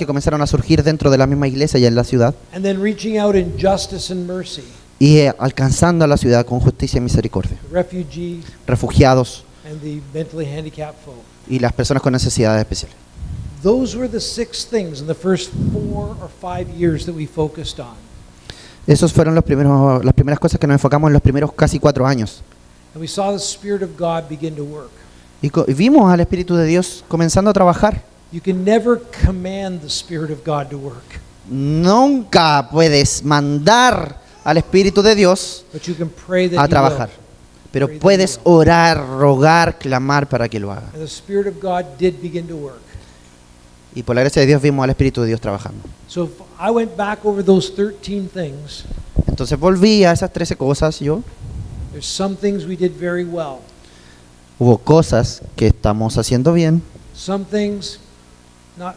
comenzaron a surgir dentro de la misma iglesia y en la ciudad, And then reaching out in justice and mercy, y alcanzando a la ciudad con justicia y misericordia, refugees refugiados and the mentally handicapped folk. y las personas con necesidades especiales. Those were the 6 things in the first 4 or 5 years that we focused on. Esos fueron las primeras cosas que nos enfocamos en los primeros casi 4 años. And we saw the Spirit of God begin to work. Y vimos al Espíritu de Dios comenzando a trabajar. You can never command the Spirit of God to work, Nunca puedes mandar al Espíritu de Dios but you can pray that a He trabajar, will. pero puedes orar, rogar, clamar para que lo haga. And the Spirit of God did begin to work. Y por la gracia de Dios vimos al Espíritu de Dios trabajando. So if I went back over those 13 things, Entonces volví a esas 13 cosas yo. there's some things we did very well. Hubo cosas que estamos haciendo bien, Some things not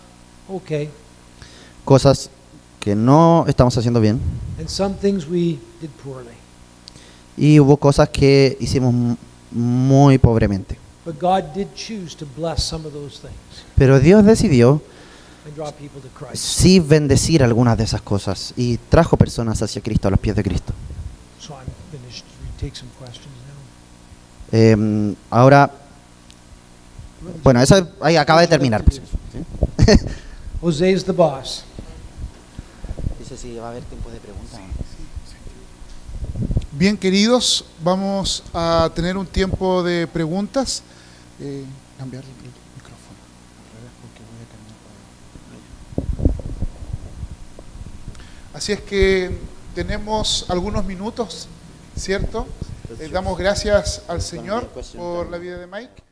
okay, cosas que no estamos haciendo bien, and some things we did poorly. y hubo cosas que hicimos muy pobremente. But God did choose to bless some of those things Pero Dios decidió and draw people to Christ. sí bendecir algunas de esas cosas y trajo personas hacia Cristo, a los pies de Cristo. So I'm finished. We take some questions now. Ahora, bueno, eso ahí acaba de terminar. Pues. Jose's the boss. Dice si va a haber tiempo de preguntas. Bien, queridos, vamos a tener un tiempo de preguntas. Cambiar el micrófono. Al revés, porque voy a cambiar para allá. Así es que tenemos algunos minutos, ¿cierto? Damos gracias al Señor por la vida de Mike.